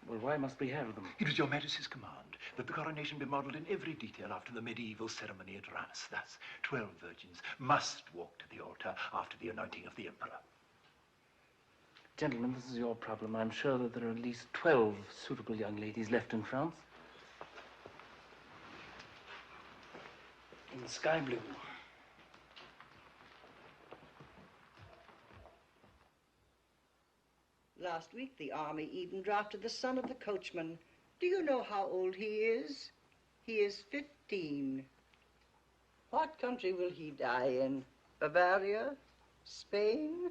Well, why must we have them? It was Your Majesty's command that the coronation be modeled in every detail after the medieval ceremony at Reims. Thus, 12 virgins must walk to the altar after the anointing of the emperor. Gentlemen, this is your problem. I'm sure that there are at least 12 suitable young ladies left in France. In sky blue. Last week, the army even drafted the son of the coachman. Do you know how old he is? He is 15. What country will he die in? Bavaria? Spain?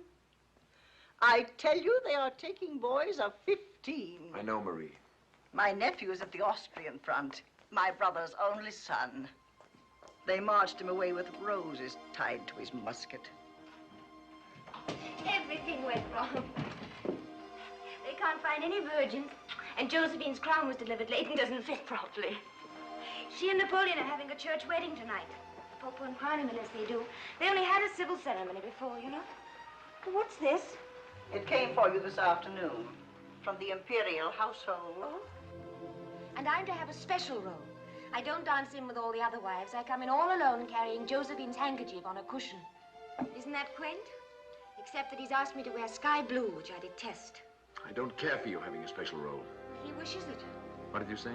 I tell you, they are taking boys of 15. I know, Marie. My nephew is at the Austrian front, my brother's only son. They marched him away with roses tied to his musket. Everything went wrong. They can't find any virgins, and Josephine's crown was delivered late and doesn't fit properly. She and Napoleon are having a church wedding tonight. The Pope won't crown him unless they do. They only had a civil ceremony before, you know. What's this? It came for you this afternoon from the imperial household. Oh? And I'm to have a special role. I don't dance in with all the other wives. I come in all alone carrying Josephine's handkerchief on a cushion. Isn't that quaint? Except that he's asked me to wear sky blue, which I detest. I don't care for you having a special role. He wishes it. What did you say?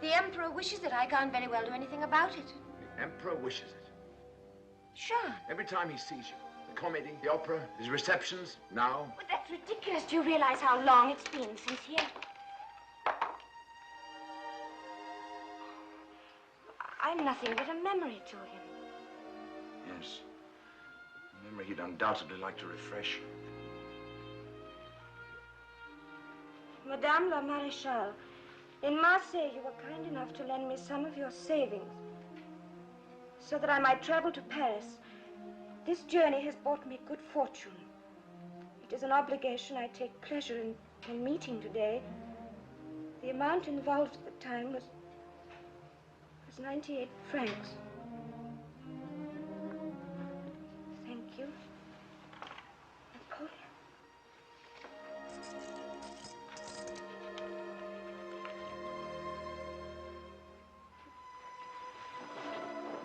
The Emperor wishes it. I can't very well do anything about it. The Emperor wishes it. Sean. Every time he sees you. The comedy, the opera, his receptions, now. But that's ridiculous. Do you realize how long it's been since he... I'm nothing but a memory to him. Yes. A memory he'd undoubtedly like to refresh. Madame la Maréchale, in Marseille, you were kind enough to lend me some of your savings so that I might travel to Paris. This journey has brought me good fortune. It is an obligation I take pleasure in meeting today. The amount involved at the time was 98 francs. Thank you. Napoleon.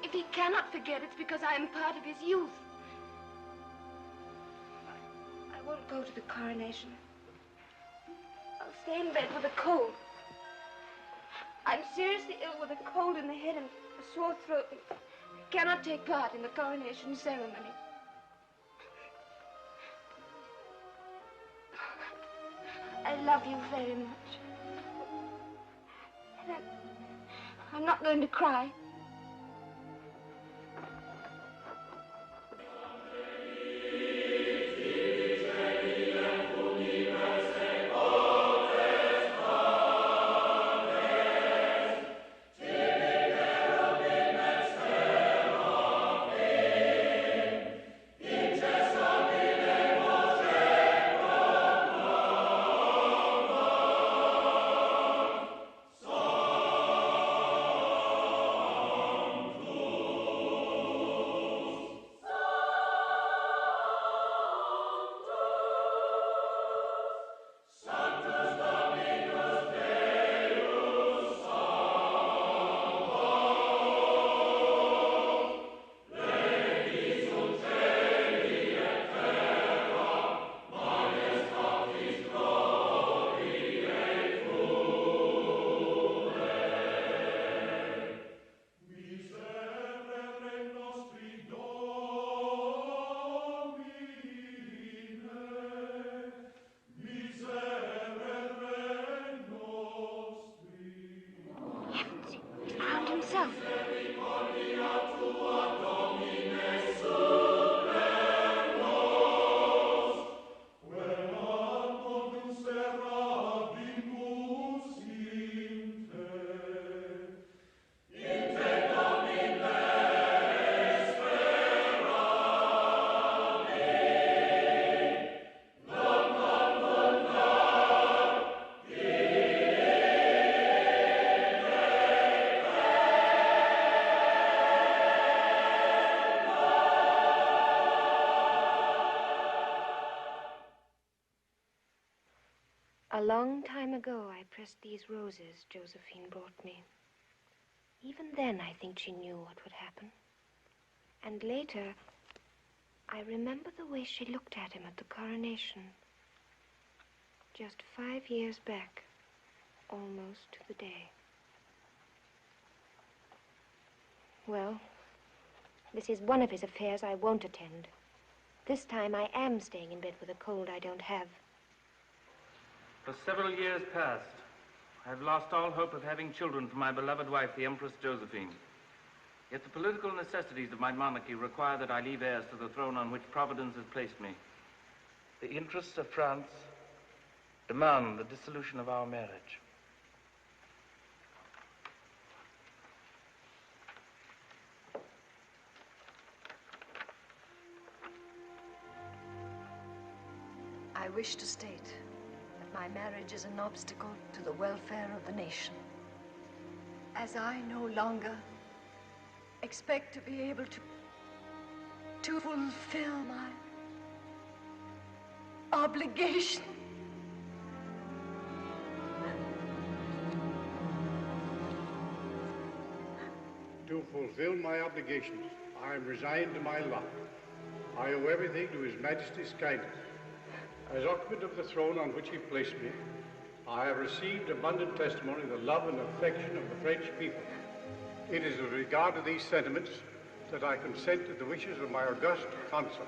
If he cannot forget, it's because I am part of his youth. I won't go to the coronation. I'll stay in bed with a cold. I'm seriously ill with a cold in the head and a sore throat. I cannot take part in the coronation ceremony. I love you very much. And I'm not going to cry. A long time ago, I pressed these roses Josephine brought me. Even then, I think she knew what would happen. And later, I remember the way she looked at him at the coronation. Just 5 years back, almost to the day. Well, this is one of his affairs I won't attend. This time I am staying in bed with a cold I don't have. For several years past, I have lost all hope of having children from my beloved wife, the Empress Josephine. Yet the political necessities of my monarchy require that I leave heirs to the throne on which Providence has placed me. The interests of France demand the dissolution of our marriage. I wish to state that my marriage is an obstacle to the welfare of the nation. As I no longer expect to be able to fulfill my obligation. To fulfill my obligations, I am resigned to my lot. I owe everything to His Majesty's kindness. As occupant of the throne on which he placed me, I have received abundant testimony of the love and affection of the French people. It is with regard to these sentiments that I consent to the wishes of my august consul.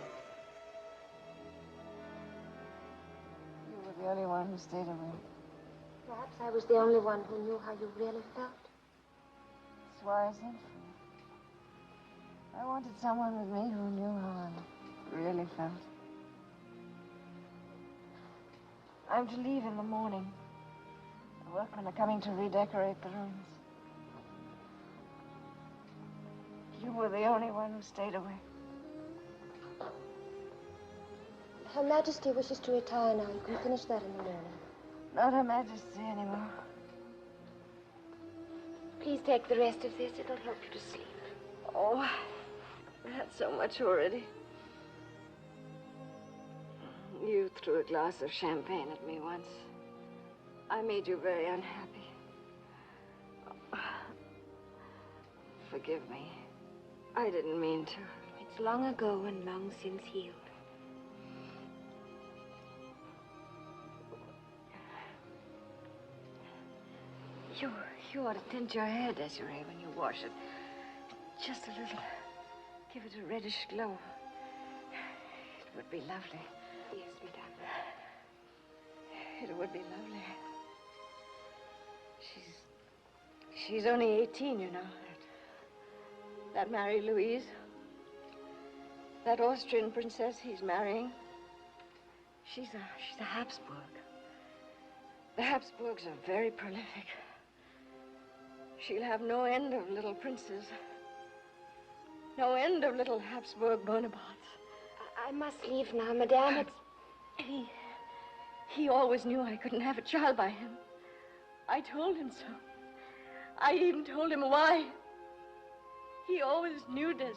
You were the only one who stayed away. Perhaps I was the only one who knew how you really felt. That's why I sent for you. I wanted someone with me who knew how I really felt. I'm to leave in the morning. The workmen are coming to redecorate the rooms. You were the only one who stayed away. Her Majesty wishes to retire now. You can finish that in the morning. Not Her Majesty anymore. Please take the rest of this. It'll help you to sleep. Oh, I've had so much already. You threw a glass of champagne at me once. I made you very unhappy. Forgive me. I didn't mean to. It's long ago and long since healed. You ought to tint your hair, Desiree, when you wash it. Just a little. Give it a reddish glow. It would be lovely. Yes, madame. It would be lovely. She's only 18, you know. That Mary Louise. That Austrian princess he's marrying. She's a Habsburg. The Habsburgs are very prolific. She'll have no end of little princes. No end of little Habsburg Bonapartes. I must leave now, madame. He always knew I couldn't have a child by him. I told him so. I even told him why. He always knew, Desiree.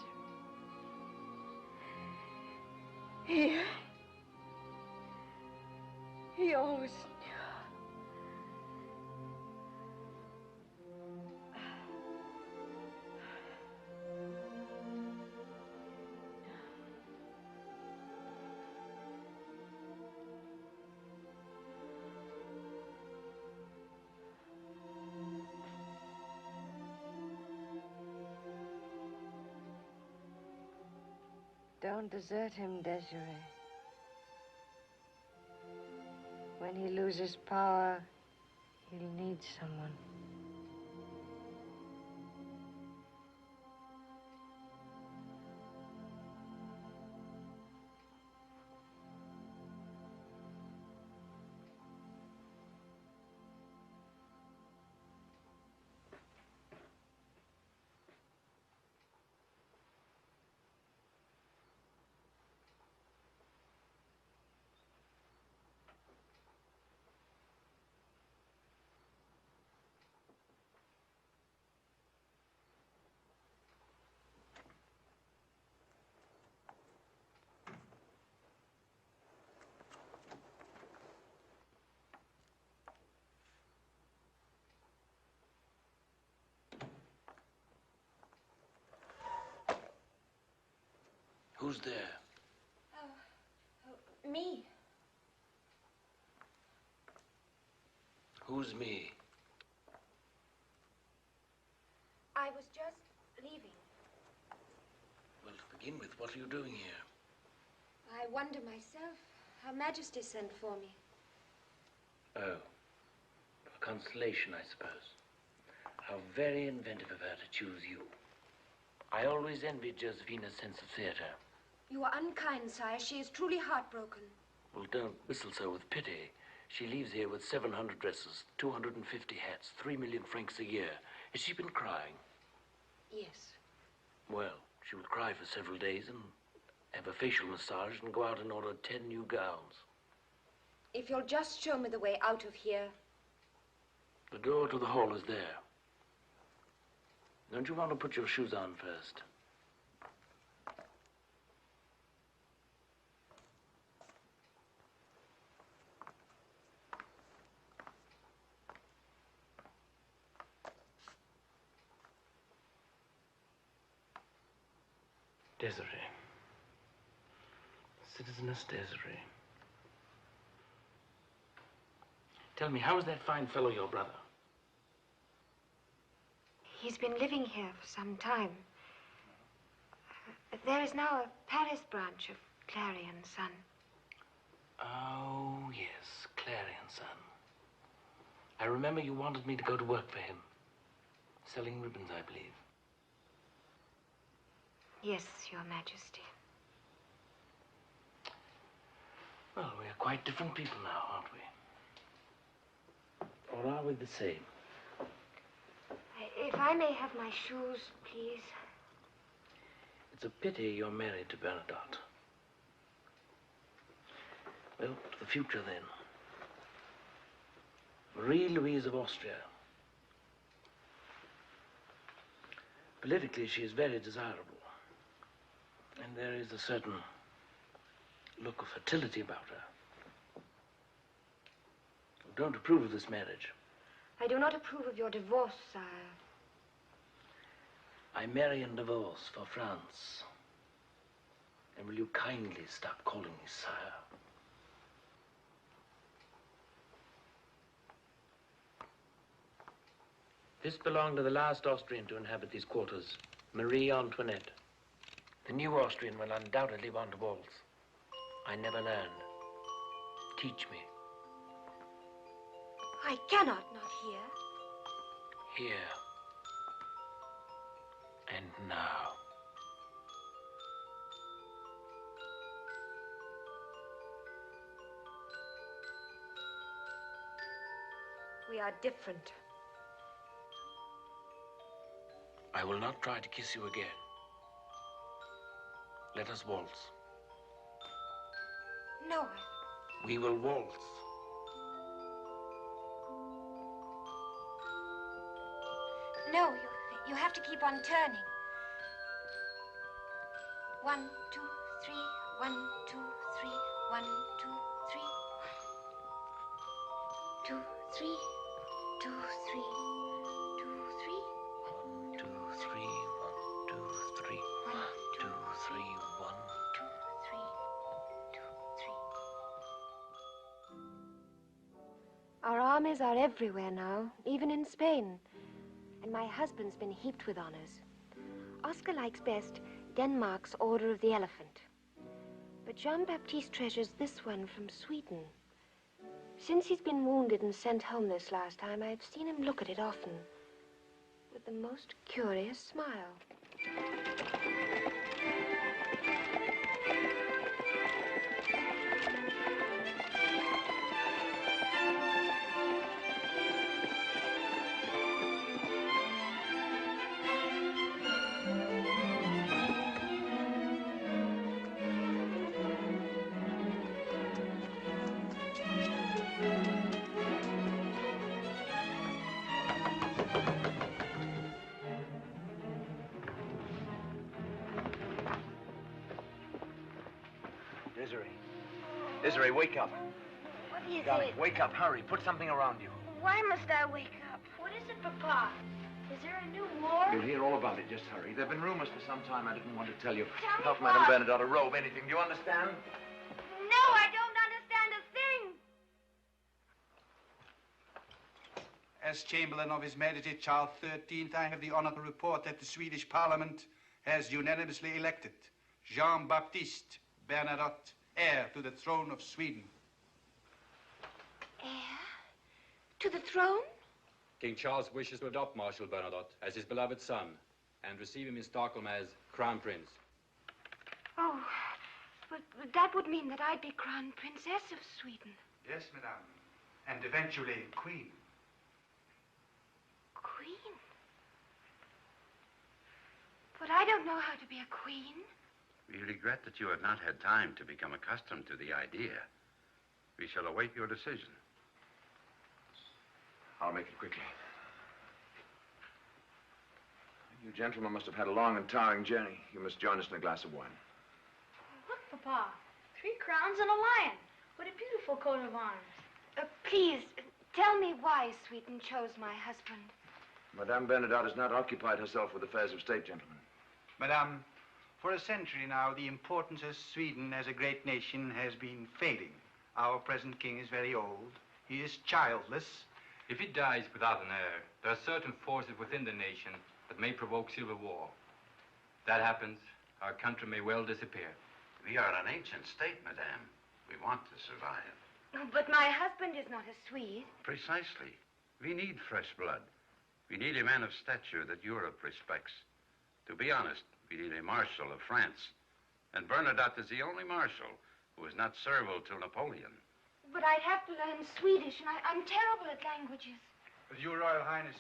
He always knew. Don't desert him, Desiree. When he loses power, he'll need someone. Who's there? Me. Who's me? I was just leaving. Well, to begin with, what are you doing here? I wonder myself. Her Majesty sent for me. Oh, for consolation, I suppose. How very inventive of her to choose you. I always envied Josefina's sense of theater. You are unkind, sire. She is truly heartbroken. Well, don't whistle so with pity. She leaves here with 700 dresses, 250 hats, 3 million francs a year. Has she been crying? Yes. Well, she will cry for several days and have a facial massage and go out and order 10 new gowns. If you'll just show me the way out of here. The door to the hall is there. Don't you want to put your shoes on first? Desiree. Citizeness Desiree. Tell me, how is that fine fellow your brother? He's been living here for some time. There is now a Paris branch of Clarion Son. Oh, yes, Clarion Son. I remember you wanted me to go to work for him. Selling ribbons, I believe. Yes, Your Majesty. Well, we are quite different people now, aren't we? Or are we the same? If I may have my shoes, please. It's a pity you're married to Bernadotte. Well, to the future, then. Marie Louise of Austria. Politically, she is very desirable. And there is a certain look of fertility about her. You don't approve of this marriage. I do not approve of your divorce, sire. I marry and divorce for France. And will you kindly stop calling me sire? This belonged to the last Austrian to inhabit these quarters, Marie Antoinette. The new Austrian will undoubtedly want to waltz. I never learned. Teach me. I cannot not hear. Here. And now. We are different. I will not try to kiss you again. Let us waltz. No. We will waltz. No, you have to keep on turning. 1, 2, 3, 1, 2, 3, 1, 2, 3. 2, 3, 2, 3, 2, 3. 1, 2, 3, 1, 2, 3. 1, 2, 3, 1, 2, 3, 2, 3. Our armies are everywhere now, even in Spain. And my husband's been heaped with honors. Oscar likes best Denmark's Order of the Elephant. But Jean-Baptiste treasures this one from Sweden. Since he's been wounded and sent home this last time, I've seen him look at it often with the most curious smile. Desiree, wake up. What is Darling, it? wake up. Hurry. Put something around you. Why must I wake up? What is it, Papa? Is there a new war? You'll hear all about it. Just hurry. There have been rumors for some time. I didn't want to tell you. Tell me Help what? Madame Bernadotte a robe, anything. Do you understand? No, I don't understand a thing. As Chamberlain of His Majesty Charles XIII, I have the honor to report that the Swedish Parliament has unanimously elected Jean-Baptiste Bernadotte heir to the throne of Sweden. Heir? To the throne? King Charles wishes to adopt Marshal Bernadotte as his beloved son and receive him in Stockholm as Crown Prince. Oh, but that would mean that I'd be Crown Princess of Sweden. Yes, Madame. And eventually, Queen. Queen? But I don't know how to be a queen. We regret that you have not had time to become accustomed to the idea. We shall await your decision. I'll make it quickly. You gentlemen must have had a long and tiring journey. You must join us in a glass of wine. Look, Papa. 3 crowns and a lion. What a beautiful coat of arms. Please, tell me why Sweden chose my husband. Madame Bernadotte has not occupied herself with affairs of state, gentlemen. Madame, for a century now, the importance of Sweden as a great nation has been fading. Our present king is very old. He is childless. If he dies without an heir, there are certain forces within the nation that may provoke civil war. If that happens, our country may well disappear. We are an ancient state, madame. We want to survive. Oh, but my husband is not a Swede. Precisely. We need fresh blood. We need a man of stature that Europe respects. To be honest, we need a Marshal of France. And Bernadotte is the only Marshal who is not servile to Napoleon. But I'd have to learn Swedish, and I'm terrible at languages. With Your Royal Highness,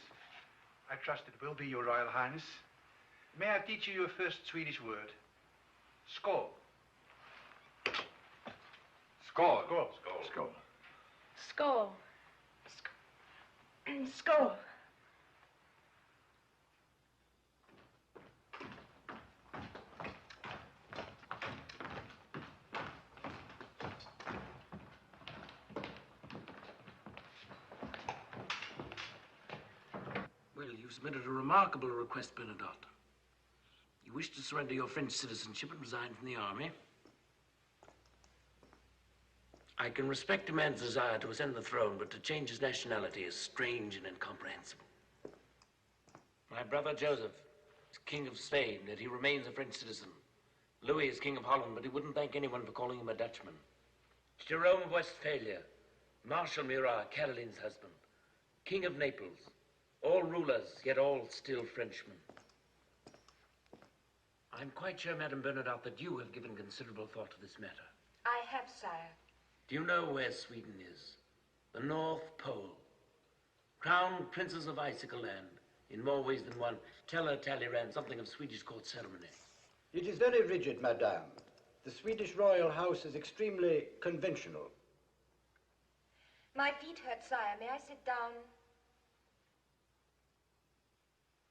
I trust it will be Your Royal Highness. May I teach you your first Swedish word? Skål. Skål. Skål. Skål. Skål. Skål. Well, you submitted a remarkable request, Bernadotte. You wish to surrender your French citizenship and resign from the army. I can respect a man's desire to ascend the throne, but to change his nationality is strange and incomprehensible. My brother Joseph is King of Spain, yet he remains a French citizen. Louis is King of Holland, but he wouldn't thank anyone for calling him a Dutchman. Jerome of Westphalia, Marshal Murat, Caroline's husband, King of Naples, all rulers, yet all still Frenchmen. I'm quite sure, Madame Bernadotte, that you have given considerable thought to this matter. I have, sire. Do you know where Sweden is? The North Pole. Crown Princes of Icicle Land, in more ways than one. Tell her Talleyrand something of Swedish court ceremony. It is very rigid, madame. The Swedish royal house is extremely conventional. My feet hurt, sire. May I sit down?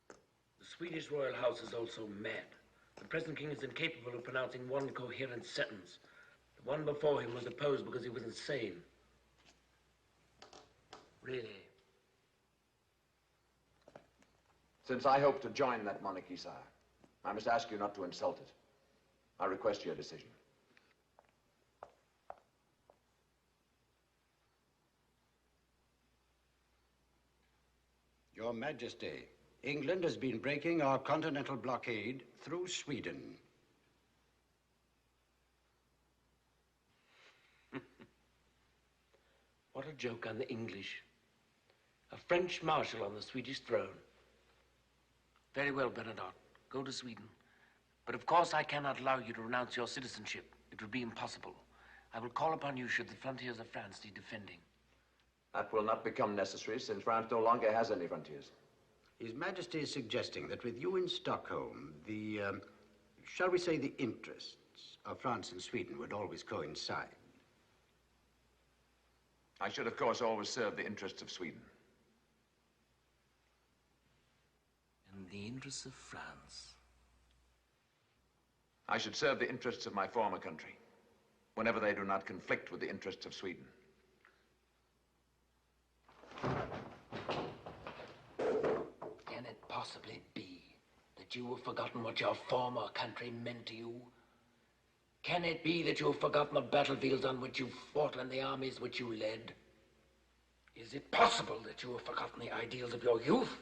The Swedish royal house is also mad. The present king is incapable of pronouncing one coherent sentence. The one before him was deposed because he was insane. Really. Since I hope to join that monarchy, sire, I must ask you not to insult it. I request your decision. Your Majesty, England has been breaking our continental blockade through Sweden. What a joke on the English. A French marshal on the Swedish throne. Very well, Bernadotte. Go to Sweden. But of course I cannot allow you to renounce your citizenship. It would be impossible. I will call upon you should the frontiers of France need defending. That will not become necessary since France no longer has any frontiers. His Majesty is suggesting that with you in Stockholm, shall we say the interests of France and Sweden would always coincide. I should, of course, always serve the interests of Sweden. And the interests of France. I should serve the interests of my former country, whenever they do not conflict with the interests of Sweden. Can it possibly be that you have forgotten what your former country meant to you? Can it be that you have forgotten the battlefields on which you fought and the armies which you led? Is it possible that you have forgotten the ideals of your youth?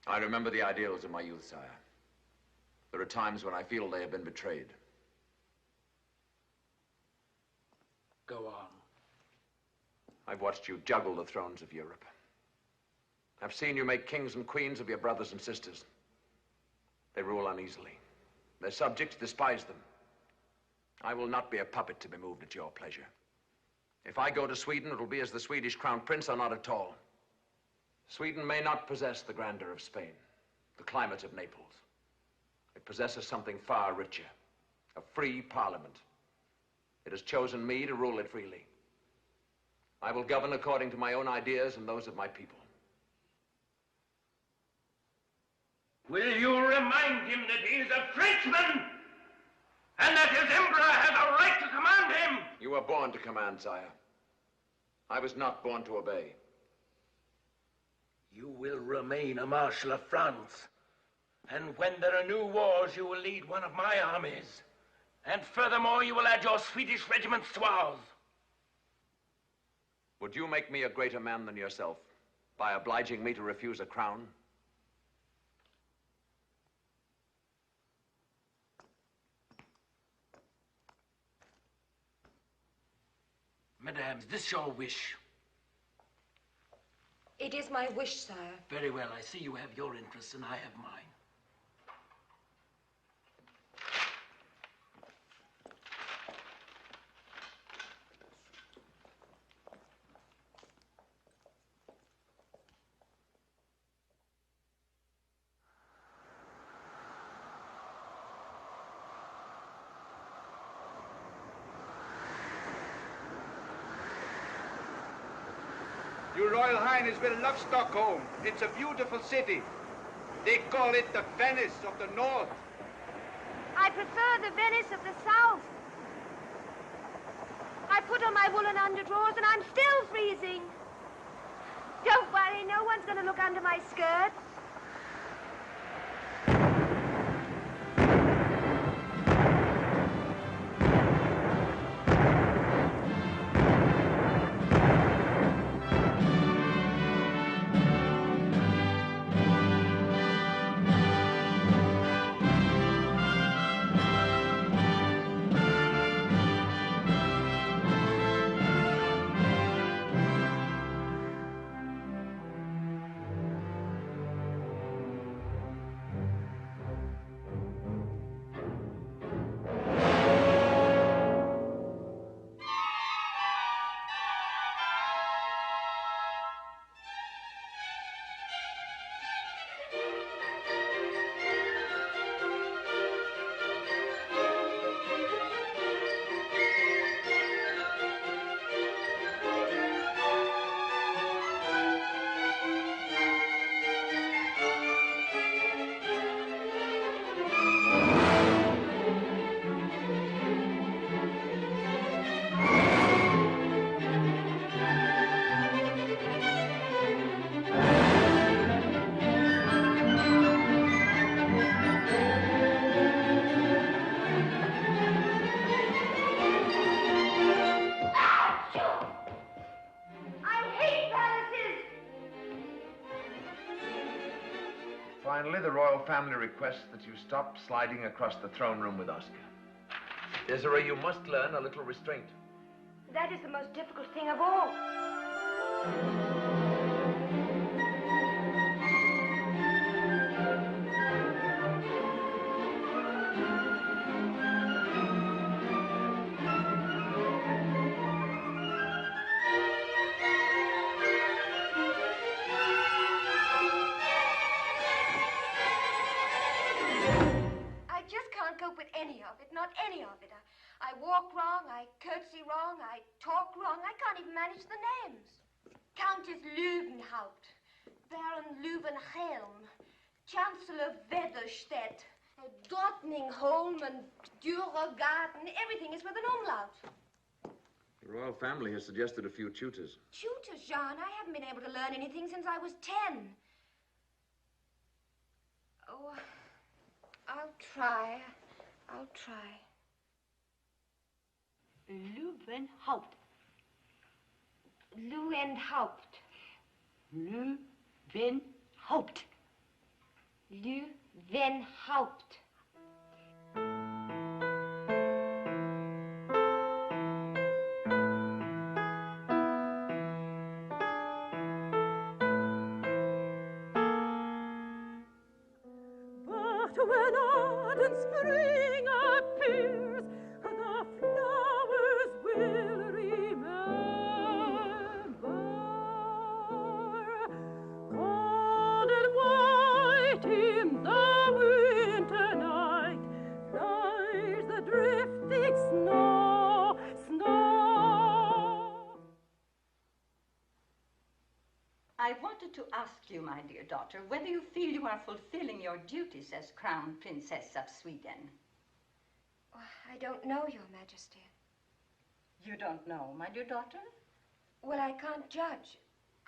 I remember the ideals of my youth, sire. There are times when I feel they have been betrayed. Go on. I've watched you juggle the thrones of Europe. I've seen you make kings and queens of your brothers and sisters. They rule uneasily. Their subjects despise them. I will not be a puppet to be moved at your pleasure. If I go to Sweden, it will be as the Swedish crown prince or not at all. Sweden may not possess the grandeur of Spain, the climate of Naples. It possesses something far richer, a free parliament. It has chosen me to rule it freely. I will govern according to my own ideas and those of my people. Will you remind him that he is a Frenchman and that his emperor has a right to command him? You were born to command, sire. I was not born to obey. You will remain a marshal of France. And when there are new wars, you will lead one of my armies. And furthermore, you will add your Swedish regiments to ours. Would you make me a greater man than yourself by obliging me to refuse a crown? Madame, is this your wish? It is my wish, sire. Very well. I see you have your interests and I have mine. Your Royal Highness will love Stockholm. It's a beautiful city. They call it the Venice of the North. I prefer the Venice of the South. I put on my woolen underdrawers and I'm still freezing. Don't worry, no one's going to look under my skirt. Finally, the royal family requests that you stop sliding across the throne room with Oscar. Desiree, you must learn a little restraint. That is the most difficult thing of all. With any of it, not any of it. I walk wrong, I curtsy wrong, I talk wrong. I can't even manage the names. Countess Löwenhaupt, Baron Löwenhelm, Chancellor Wetherstedt, Drottningholm and Dürergarten. Everything is with an umlaut. The royal family has suggested a few tutors. Tutors, Jean? I haven't been able to learn anything since I was 10. Oh, I'll try. I'll try. Löwenhaupt. Löwenhaupt. Löwenhaupt. Löwenhaupt. But when autumn spring appears, the flowers will remember. Cold and white in the winter night lies the drifting snow, snow. I wanted to ask you, my dear daughter, whether you feel you are fulfilling your duties as Crown Princess of Sweden. Oh, I don't know, Your Majesty. You don't know, my dear daughter? Well, I can't judge.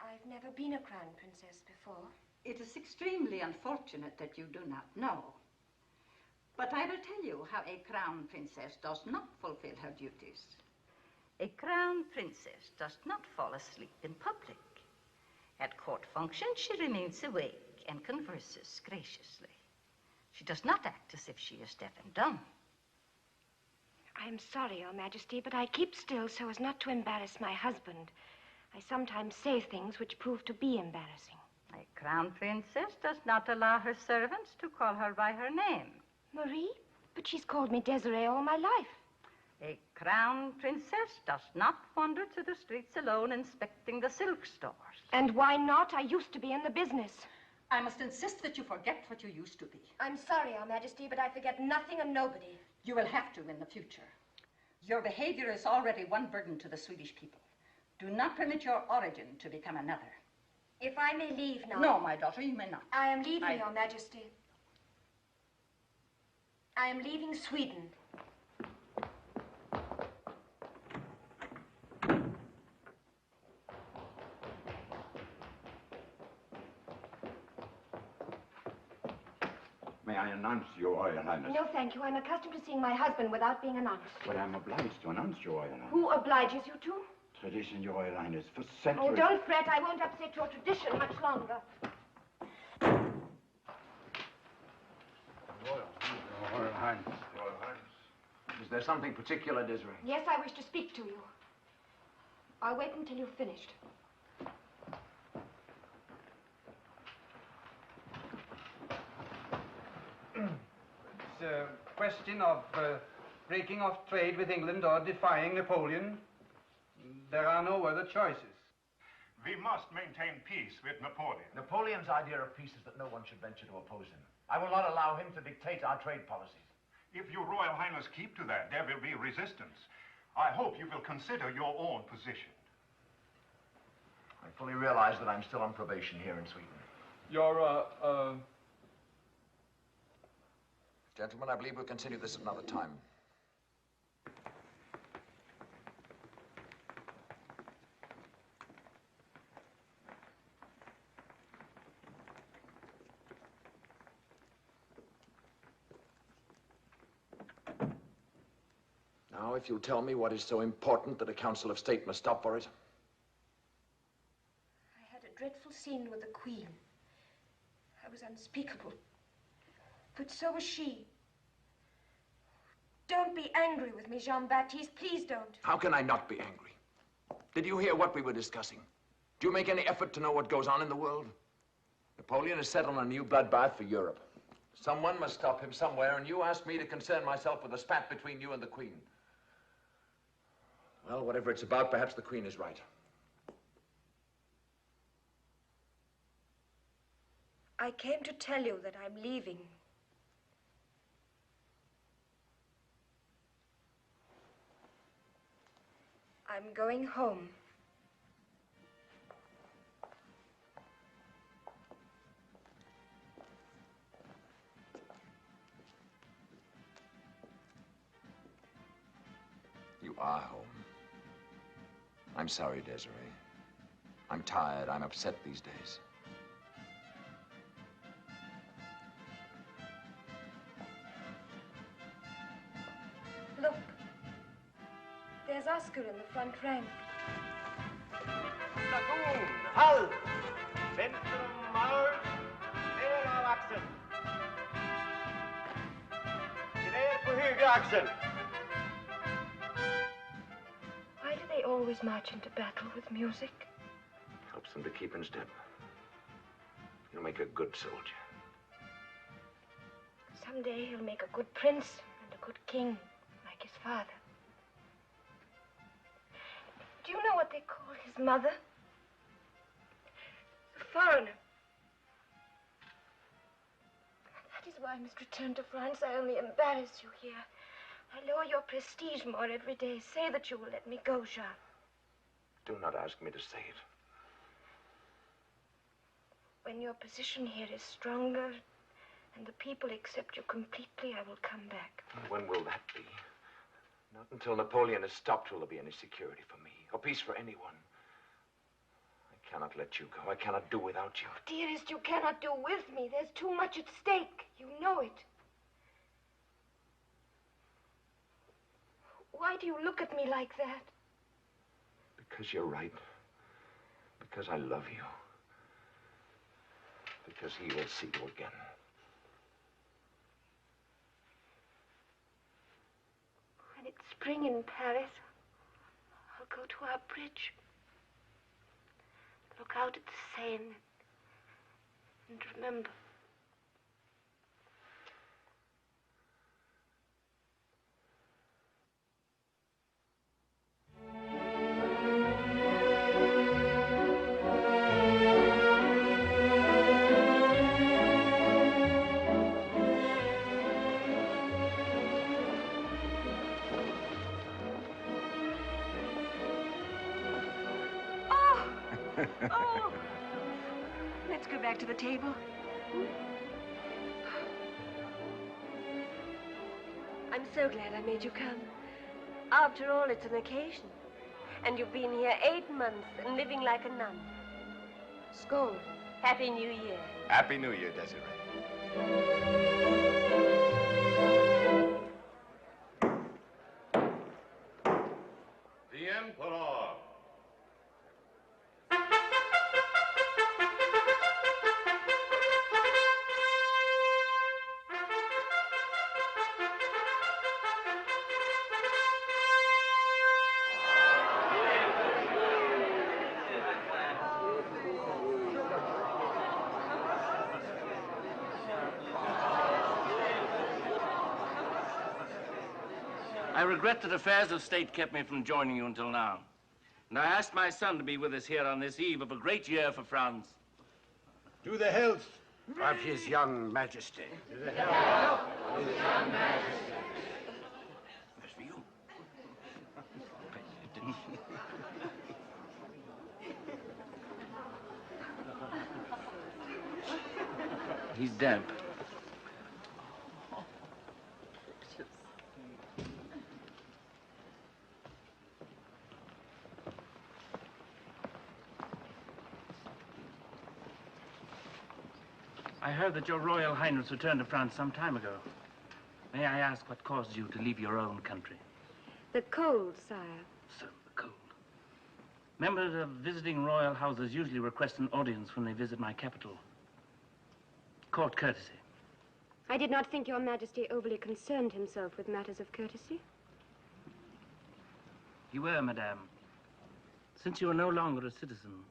I've never been a Crown Princess before. It is extremely unfortunate that you do not know. But I will tell you how a Crown Princess does not fulfill her duties. A Crown Princess does not fall asleep in public. At court functions, she remains awake and converses graciously. She does not act as if she is deaf and dumb. I'm sorry, Your Majesty, but I keep still so as not to embarrass my husband. I sometimes say things which prove to be embarrassing. A crown princess does not allow her servants to call her by her name. Marie? But she's called me Desiree all my life. A crown princess does not wander through the streets alone inspecting the silk stores. And why not? I used to be in the business. I must insist that you forget what you used to be. I'm sorry, Your Majesty, but I forget nothing and nobody. You will have to in the future. Your behavior is already one burden to the Swedish people. Do not permit your origin to become another. If I may leave now. No, my daughter, you may not. I am leaving, Your Majesty. I am leaving Sweden. May I announce Your Royal Highness? No, thank you. I'm accustomed to seeing my husband without being announced. But I'm obliged to announce Your Royal Highness. Who obliges you to? Tradition, Your Royal Highness, for centuries. Oh, don't fret. I won't upset your tradition much longer. Royal Highness. Royal Highness. Is there something particular, Desiree? Yes, I wish to speak to you. I'll wait until you've finished. It's a question of breaking off trade with England or defying Napoleon. There are no other choices. We must maintain peace with Napoleon. Napoleon's idea of peace is that no one should venture to oppose him. I will not allow him to dictate our trade policies. If your Royal Highness keep to that, there will be resistance. I hope you will consider your own position. I fully realize that I'm still on probation here in Sweden. Gentlemen, I believe we'll continue this at another time. Now, if you'll tell me what is so important that a Council of State must stop for it. I had a dreadful scene with the Queen. I was unspeakable. But so was she. Don't be angry with me, Jean-Baptiste. Please don't. How can I not be angry? Did you hear what we were discussing? Do you make any effort to know what goes on in the world? Napoleon is set on a new bloodbath for Europe. Someone must stop him somewhere, and you asked me to concern myself with a spat between you and the Queen. Well, whatever it's about, perhaps the Queen is right. I came to tell you that I'm leaving. I'm going home. You are home. I'm sorry, Desiree. I'm tired. I'm upset these days. Look. There's Oscar in the front rank. Station! Halt! Vänster om Mars, ner av axeln. Ner på högra axeln. Why do they always march into battle with music? Helps them to keep in step. You'll make a good soldier. Someday he'll make a good prince and a good king, like his father. Do you know what they call his mother? The foreigner. That is why I must return to France. I only embarrass you here. I lower your prestige more every day. Say that you will let me go, Jean. Do not ask me to say it. When your position here is stronger and the people accept you completely, I will come back. When will that be? Not until Napoleon is stopped will there be any security for me, or peace for anyone. I cannot let you go. I cannot do without you. Dearest, you cannot do with me. There's too much at stake. You know it. Why do you look at me like that? Because you're right. Because I love you. Because he will see you again. When it's spring in Paris, I'll go to our bridge, look out at the Seine, and remember. Oh! Let's go back to the table. I'm so glad I made you come. After all, it's an occasion. And you've been here 8 months and living like a nun. Skål. Happy New Year. Happy New Year, Desiree. The Emperor. I regret that affairs of state kept me from joining you until now. And I asked my son to be with us here on this eve of a great year for France. To the health of His young Majesty. To the health of His young Majesty. That's for you. He's damp. I heard that your Royal Highness returned to France some time ago. May I ask what caused you to leave your own country? The cold, sire. So, the cold. Members of visiting royal houses usually request an audience when they visit my capital. Court courtesy. I did not think your Majesty overly concerned himself with matters of courtesy. You were, madame. Since you are no longer a citizen,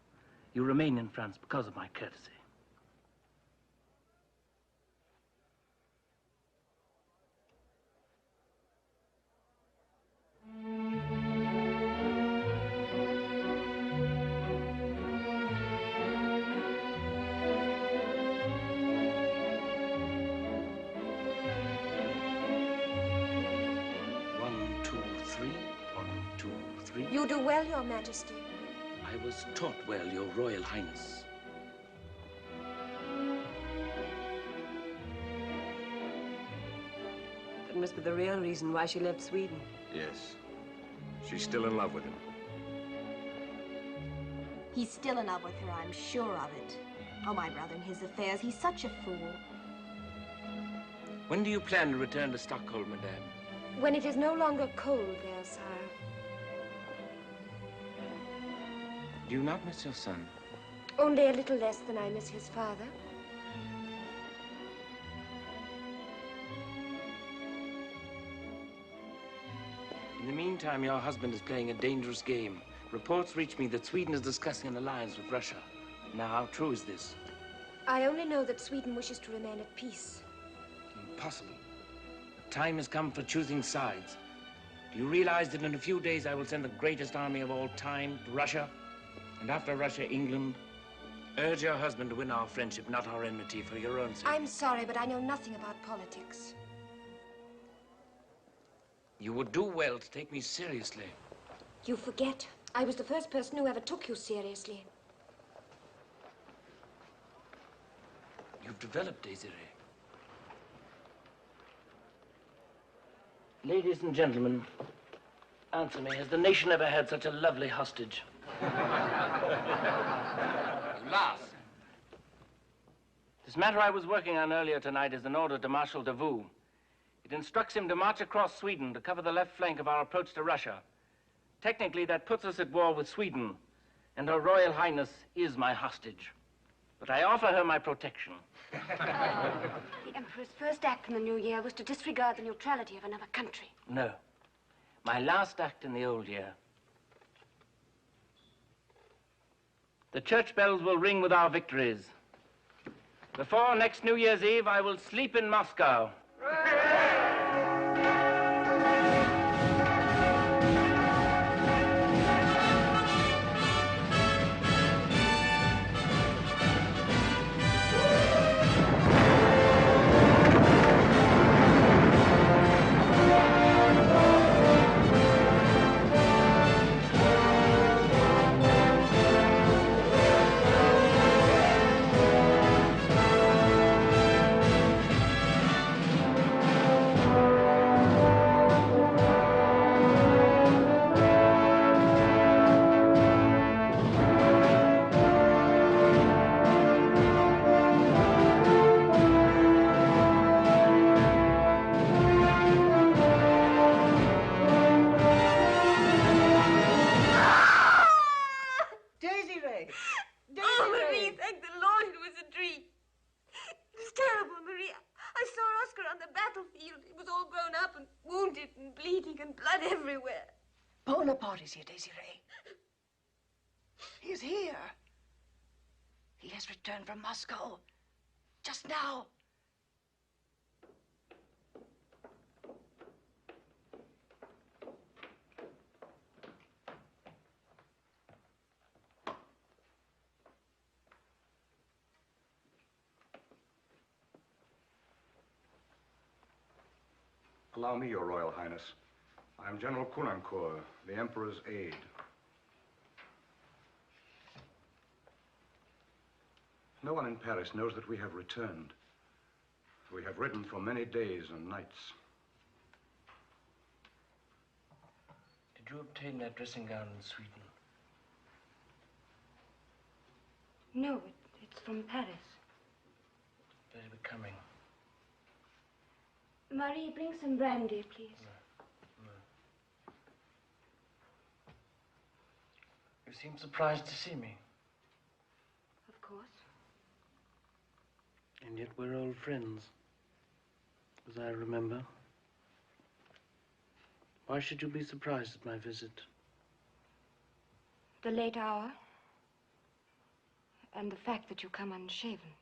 you remain in France because of my courtesy. You do well, Your Majesty. I was taught well, Your Royal Highness. That must be the real reason why she left Sweden. Yes. She's still in love with him. He's still in love with her, I'm sure of it. Oh, my brother and his affairs, he's such a fool. When do you plan to return to Stockholm, madame? When it is no longer cold there, sire. Do you not miss your son? Only a little less than I miss his father. In the meantime, your husband is playing a dangerous game. Reports reach me that Sweden is discussing an alliance with Russia. Now, how true is this? I only know that Sweden wishes to remain at peace. Impossible. The time has come for choosing sides. Do you realize that in a few days I will send the greatest army of all time to Russia? And after Russia, England? Urge your husband to win our friendship, not our enmity, for your own sake. I'm sorry, but I know nothing about politics. You would do well to take me seriously. You forget. I was the first person who ever took you seriously. You've developed, Desiree. Ladies and gentlemen, answer me, has the nation ever had such a lovely hostage? Last. This matter I was working on earlier tonight is an order to Marshal Davout. It instructs him to march across Sweden to cover the left flank of our approach to Russia. Technically, that puts us at war with Sweden, and Her Royal Highness is my hostage. But I offer her my protection. The Emperor's first act in the new year was to disregard the neutrality of another country. No. My last act in the old year. The church bells will ring with our victories. Before next New Year's Eve, I will sleep in Moscow. Desiree! Oh, Marie, thank the Lord it was a dream. It was terrible, Marie. I saw Oscar on the battlefield. He was all grown up and wounded and bleeding and blood everywhere. Bonaparte is here, Desiree. He is here. He has returned from Moscow. Just now. Allow me, Your Royal Highness. I am General Caulaincourt, the Emperor's aide. No one in Paris knows that we have returned. We have ridden for many days and nights. Did you obtain that dressing gown in Sweden? No, it's from Paris. Very becoming. Marie, bring some brandy, please. You seem surprised to see me. Of course. And yet we're old friends, as I remember. Why should you be surprised at my visit? The late hour. And the fact that you come unshaven.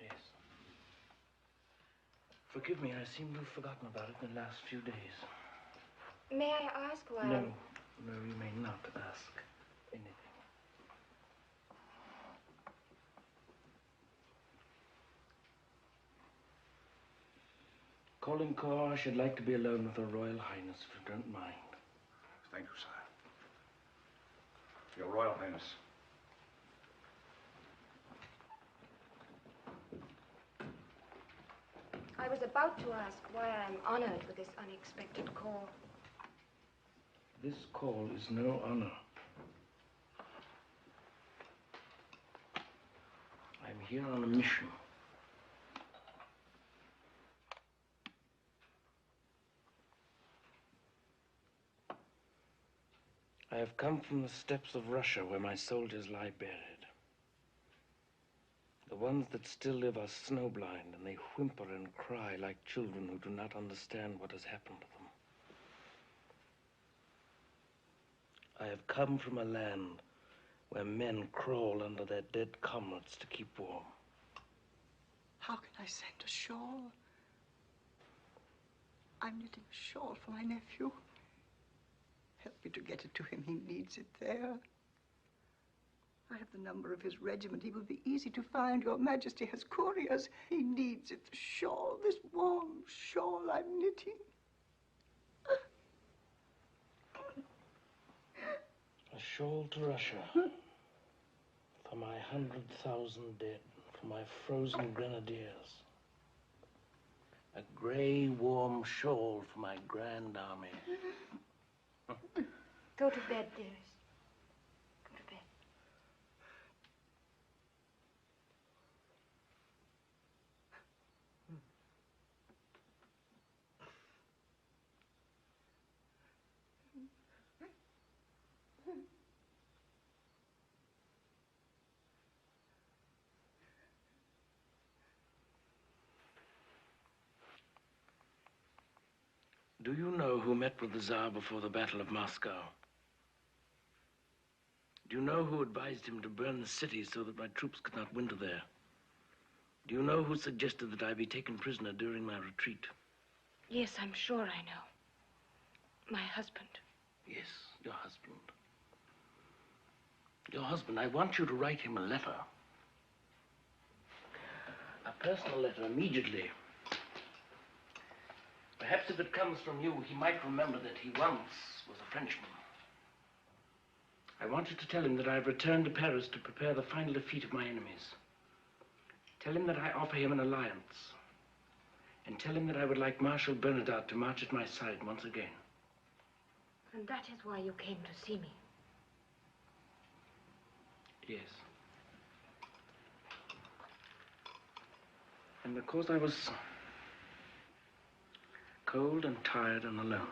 Yes. Forgive me, I seem to have forgotten about it in the last few days. May I ask why? No, you may not ask anything. Caulaincourt, I should like to be alone with Her Royal Highness, if you don't mind. Thank you, sire. Your Royal Highness. I was about to ask why I'm honored with this unexpected call. This call is no honor. I'm here on a mission. I have come from the steppes of Russia where my soldiers lie buried. The ones that still live are snowblind, and they whimper and cry like children who do not understand what has happened to them. I have come from a land where men crawl under their dead comrades to keep warm. How can I send a shawl? I'm knitting a shawl for my nephew. Help me to get it to him. He needs it there. I have the number of his regiment. He will be easy to find. Your Majesty has couriers. He needs it. The shawl, this warm shawl I'm knitting. A shawl to Russia. For my 100,000 dead. For my frozen grenadiers. A grey, warm shawl for my grand army. Go to bed, dearest. Go to bed. Do you know who met with the Tsar before the Battle of Moscow? Do you know who advised him to burn the city so that my troops could not winter there? Do you know who suggested that I be taken prisoner during my retreat? Yes, I'm sure I know. My husband. Yes, your husband. Your husband, I want you to write him a letter. A personal letter immediately. Perhaps if it comes from you, he might remember that he once was a Frenchman. I want you to tell him that I've returned to Paris to prepare the final defeat of my enemies. Tell him that I offer him an alliance. And tell him that I would like Marshal Bernadotte to march at my side once again. And that is why you came to see me. Yes. And because I was cold and tired and alone.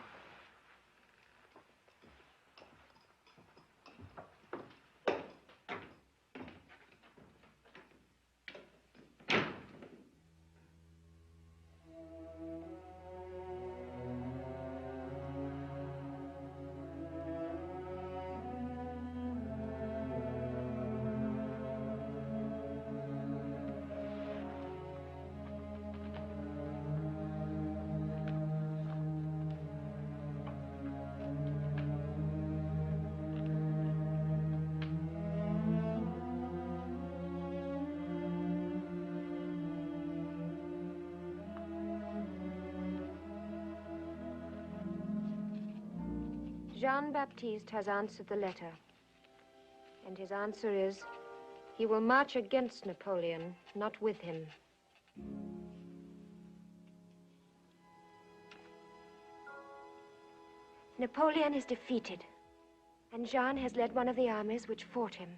Jean-Baptiste has answered the letter. And his answer is, he will march against Napoleon, not with him. Napoleon is defeated, and Jean has led one of the armies which fought him.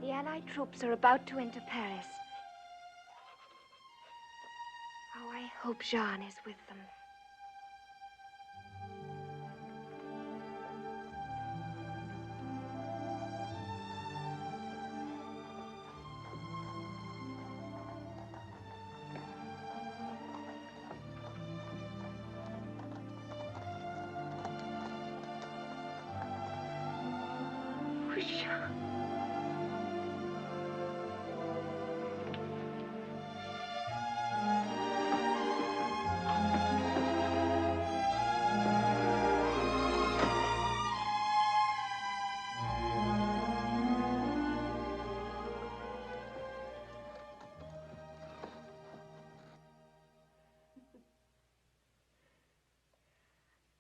The Allied troops are about to enter Paris. Oh, I hope Jean is with them.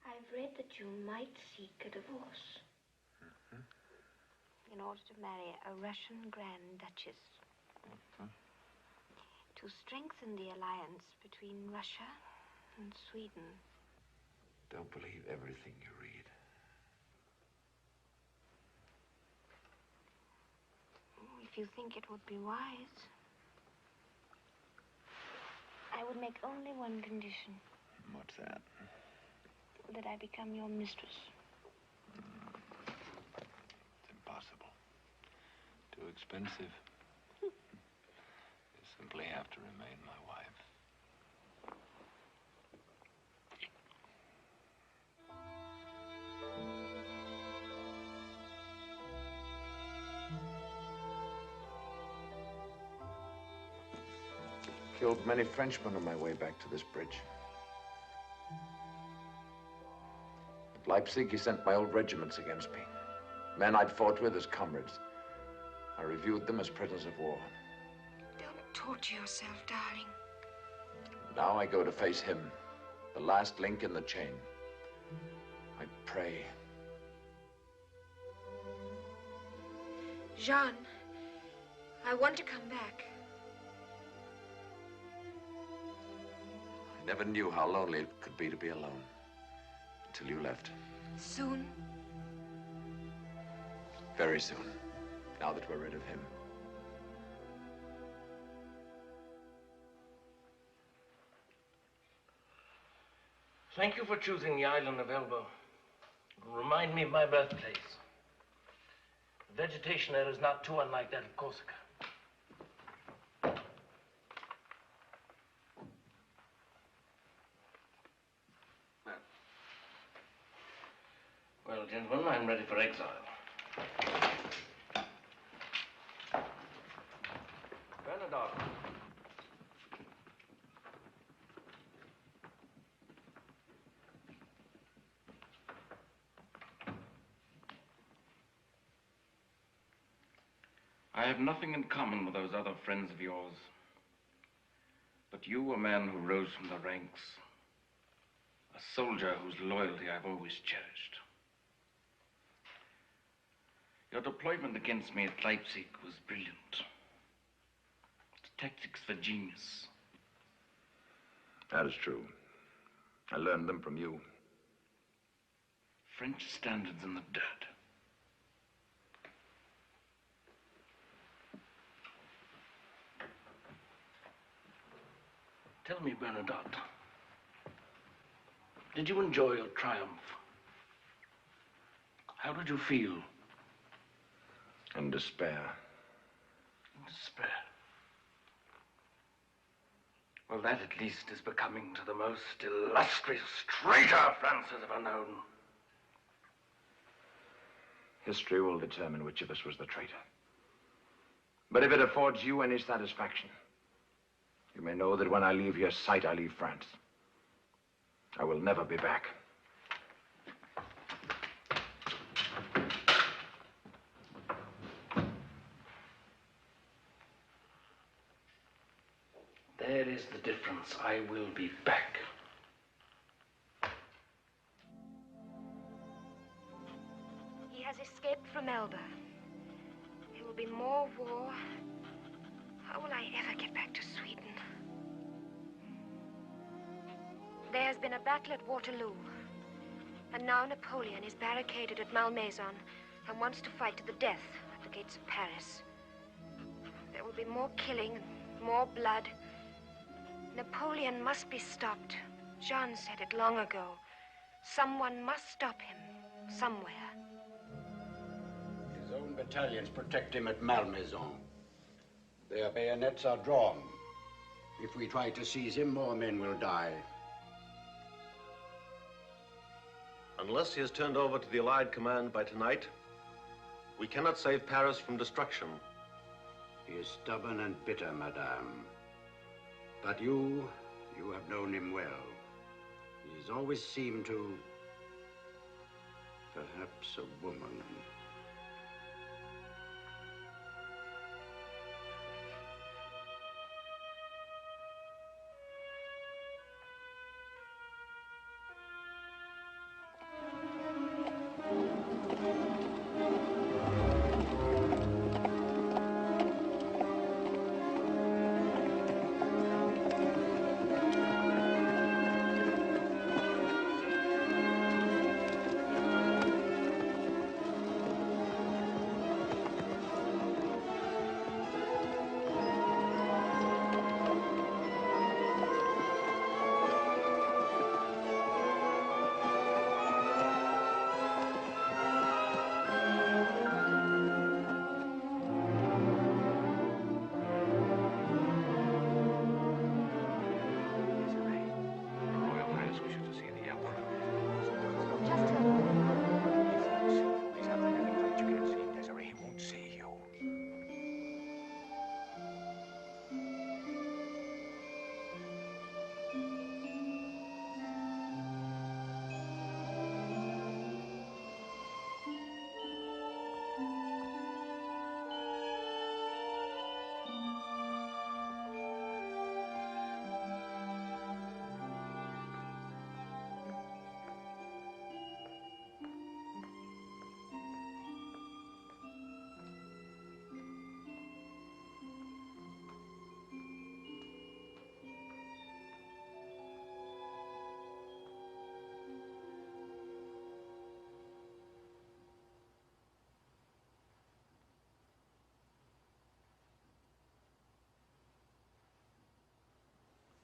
I've read that you might seek a divorce in order to marry a Russian Grand Duchess. To strengthen the alliance between Russia and Sweden. Don't believe everything you read. If you think it would be wise, I would make only one condition. What's that? That I become your mistress. It's impossible. Too expensive. You simply have to remain my wife. Killed many Frenchmen on my way back to this bridge. At Leipzig, he sent my old regiments against me. Men I'd fought with as comrades. I reviewed them as prisoners of war. Don't torture yourself, darling. Now I go to face him, the last link in the chain. I pray. Jean, I want to come back. I never knew how lonely it could be to be alone. Until you left. Soon? Very soon. Now that we're rid of him. Thank you for choosing the island of Elba. It will remind me of my birthplace. The vegetation there is not too unlike that of Corsica. gentlemen, I'm ready for exile. Bernadotte. I have nothing in common with those other friends of yours. But you, a man who rose from the ranks, a soldier whose loyalty I've always cherished. Your deployment against me at Leipzig was brilliant. Tactics for genius. That is true. I learned them from you. French standards in the dirt. Tell me, Bernadotte, did you enjoy your triumph? How did you feel? In despair. In despair. Well, that at least is becoming to the most illustrious traitor France has ever known. History will determine which of us was the traitor. But if it affords you any satisfaction, you may know that when I leave your sight, I leave France. I will never be back. There is the difference. I will be back. He has escaped from Elba. There will be more war. How will I ever get back to Sweden? There has been a battle at Waterloo. And now Napoleon is barricaded at Malmaison and wants to fight to the death at the gates of Paris. There will be more killing and more blood. Napoleon must be stopped. Jean said it long ago. Someone must stop him, somewhere. His own battalions protect him at Malmaison. Their bayonets are drawn. If we try to seize him, more men will die. Unless he is turned over to the Allied command by tonight, we cannot save Paris from destruction. He is stubborn and bitter, madame. But you have known him well. He has always seemed to... perhaps a woman.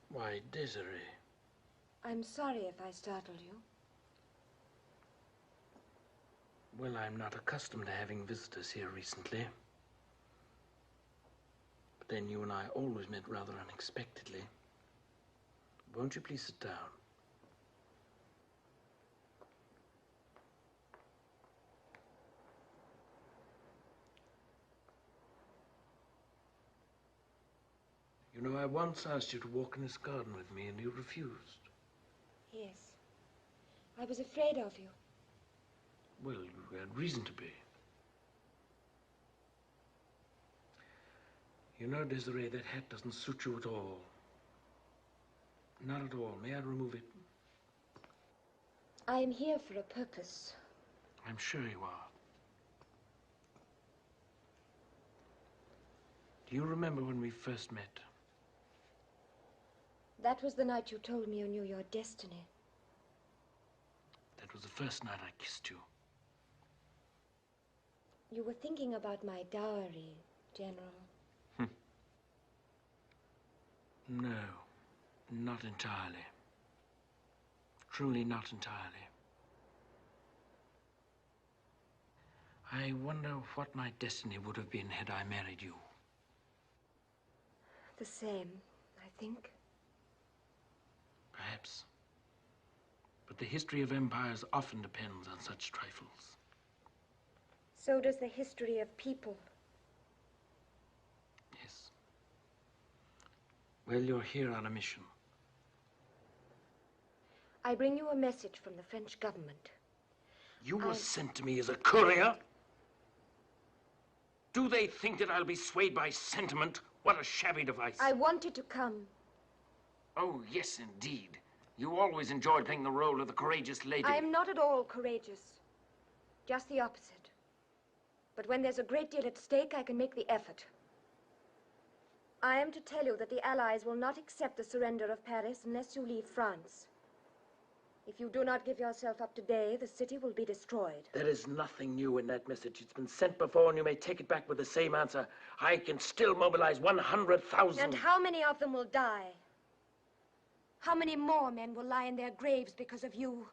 Why, Desiree. I'm sorry if I startled you. Well, I'm not accustomed to having visitors here recently. But then you and I always met rather unexpectedly. Won't you please sit down? You know, I once asked you to walk in this garden with me, and you refused. Yes. I was afraid of you. Well, you had reason to be. You know, Desiree, that hat doesn't suit you at all. Not at all. May I remove it? I am here for a purpose. I'm sure you are. Do you remember when we first met? That was the night you told me you knew your destiny. That was the first night I kissed you. You were thinking about my dowry, General. No, not entirely. Truly not entirely. I wonder what my destiny would have been had I married you. The same, I think. Perhaps. But the history of empires often depends on such trifles. So does the history of people. Yes. Well, you're here on a mission. I bring you a message from the French government. You were sent to me as a courier? Do they think that I'll be swayed by sentiment? What a shabby device. I wanted to come. Oh, yes, indeed. You always enjoyed playing the role of the courageous lady. I am not at all courageous. Just the opposite. But when there's a great deal at stake, I can make the effort. I am to tell you that the Allies will not accept the surrender of Paris unless you leave France. If you do not give yourself up today, the city will be destroyed. There is nothing new in that message. It's been sent before, and you may take it back with the same answer. I can still mobilize 100,000. And how many of them will die? How many more men will lie in their graves because of you?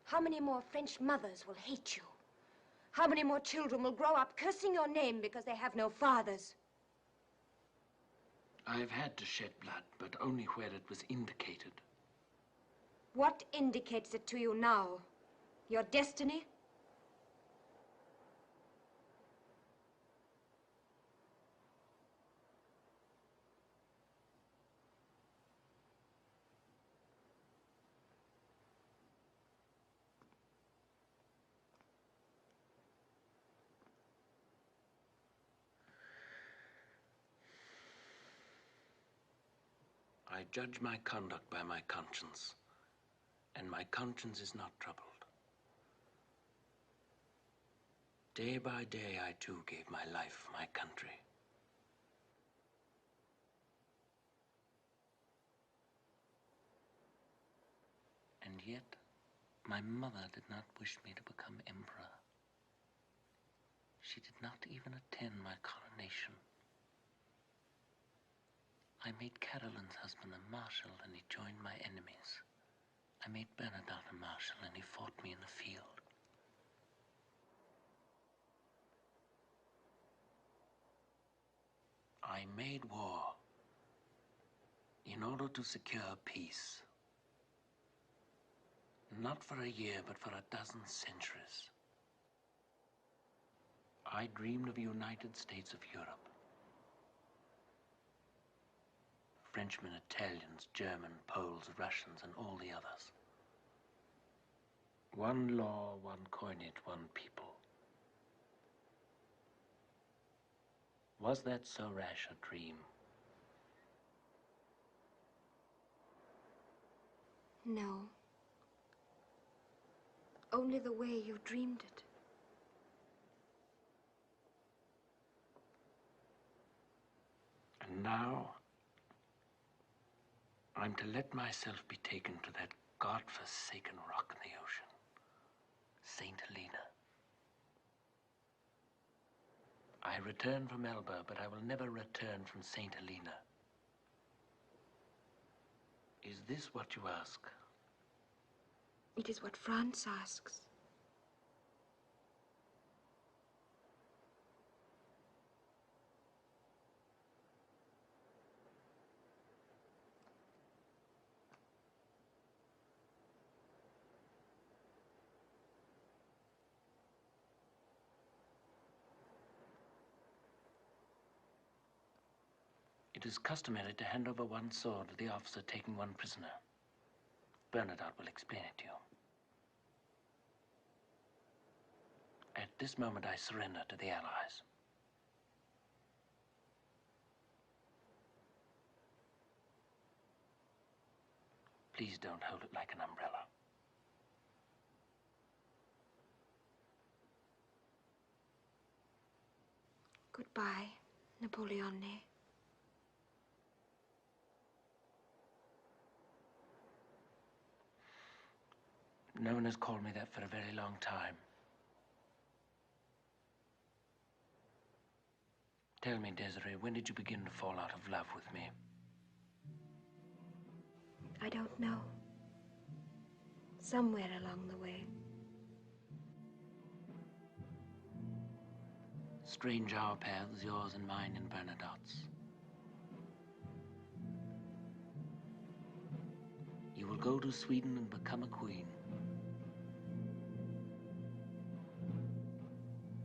How many more French mothers will hate you? How many more children will grow up cursing your name because they have no fathers? I've had to shed blood, but only where it was indicated. What indicates it to you now? Your destiny? I judge my conduct by my conscience, and my conscience is not troubled. Day by day, I too gave my life for my country. And yet, my mother did not wish me to become emperor. She did not even attend my coronation. I made Caroline's husband a marshal, and he joined my enemies. I made Bernadotte a marshal, and he fought me in the field. I made war in order to secure peace. Not for a year, but for a dozen centuries. I dreamed of the United States of Europe. Frenchmen, Italians, German, Poles, Russians, and all the others. One law, one coinage, one people. Was that so rash a dream? No. Only the way you dreamed it. And now, I'm to let myself be taken to that God-forsaken rock in the ocean, St. Helena. I return from Elba, but I will never return from St. Helena. Is this what you ask? It is what France asks. It is customary to hand over one sword to the officer taking one prisoner. Bernadotte will explain it to you. At this moment, I surrender to the Allies. Please don't hold it like an umbrella. Goodbye, Napoleon. No one has called me that for a very long time. Tell me, Desiree, when did you begin to fall out of love with me? I don't know. Somewhere along the way. Strange our paths, yours and mine and Bernadotte's. You will go to Sweden and become a queen.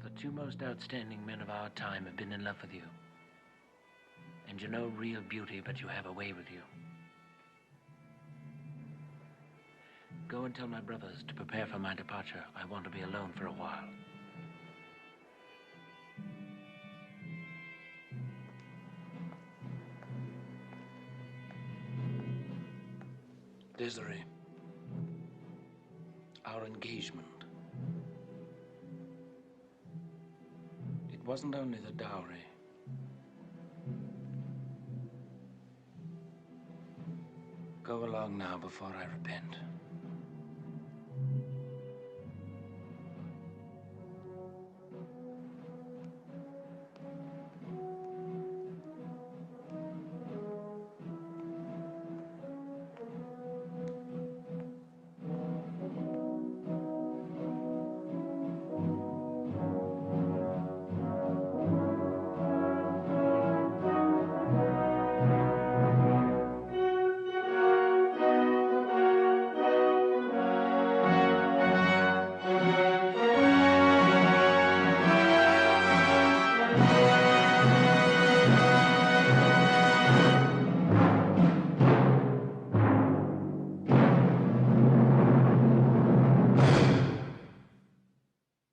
The two most outstanding men of our time have been in love with you. And you know real beauty, but you have a way with you. Go and tell my brothers to prepare for my departure. I want to be alone for a while. Desiree, our engagement. It wasn't only the dowry. Go along now before I repent.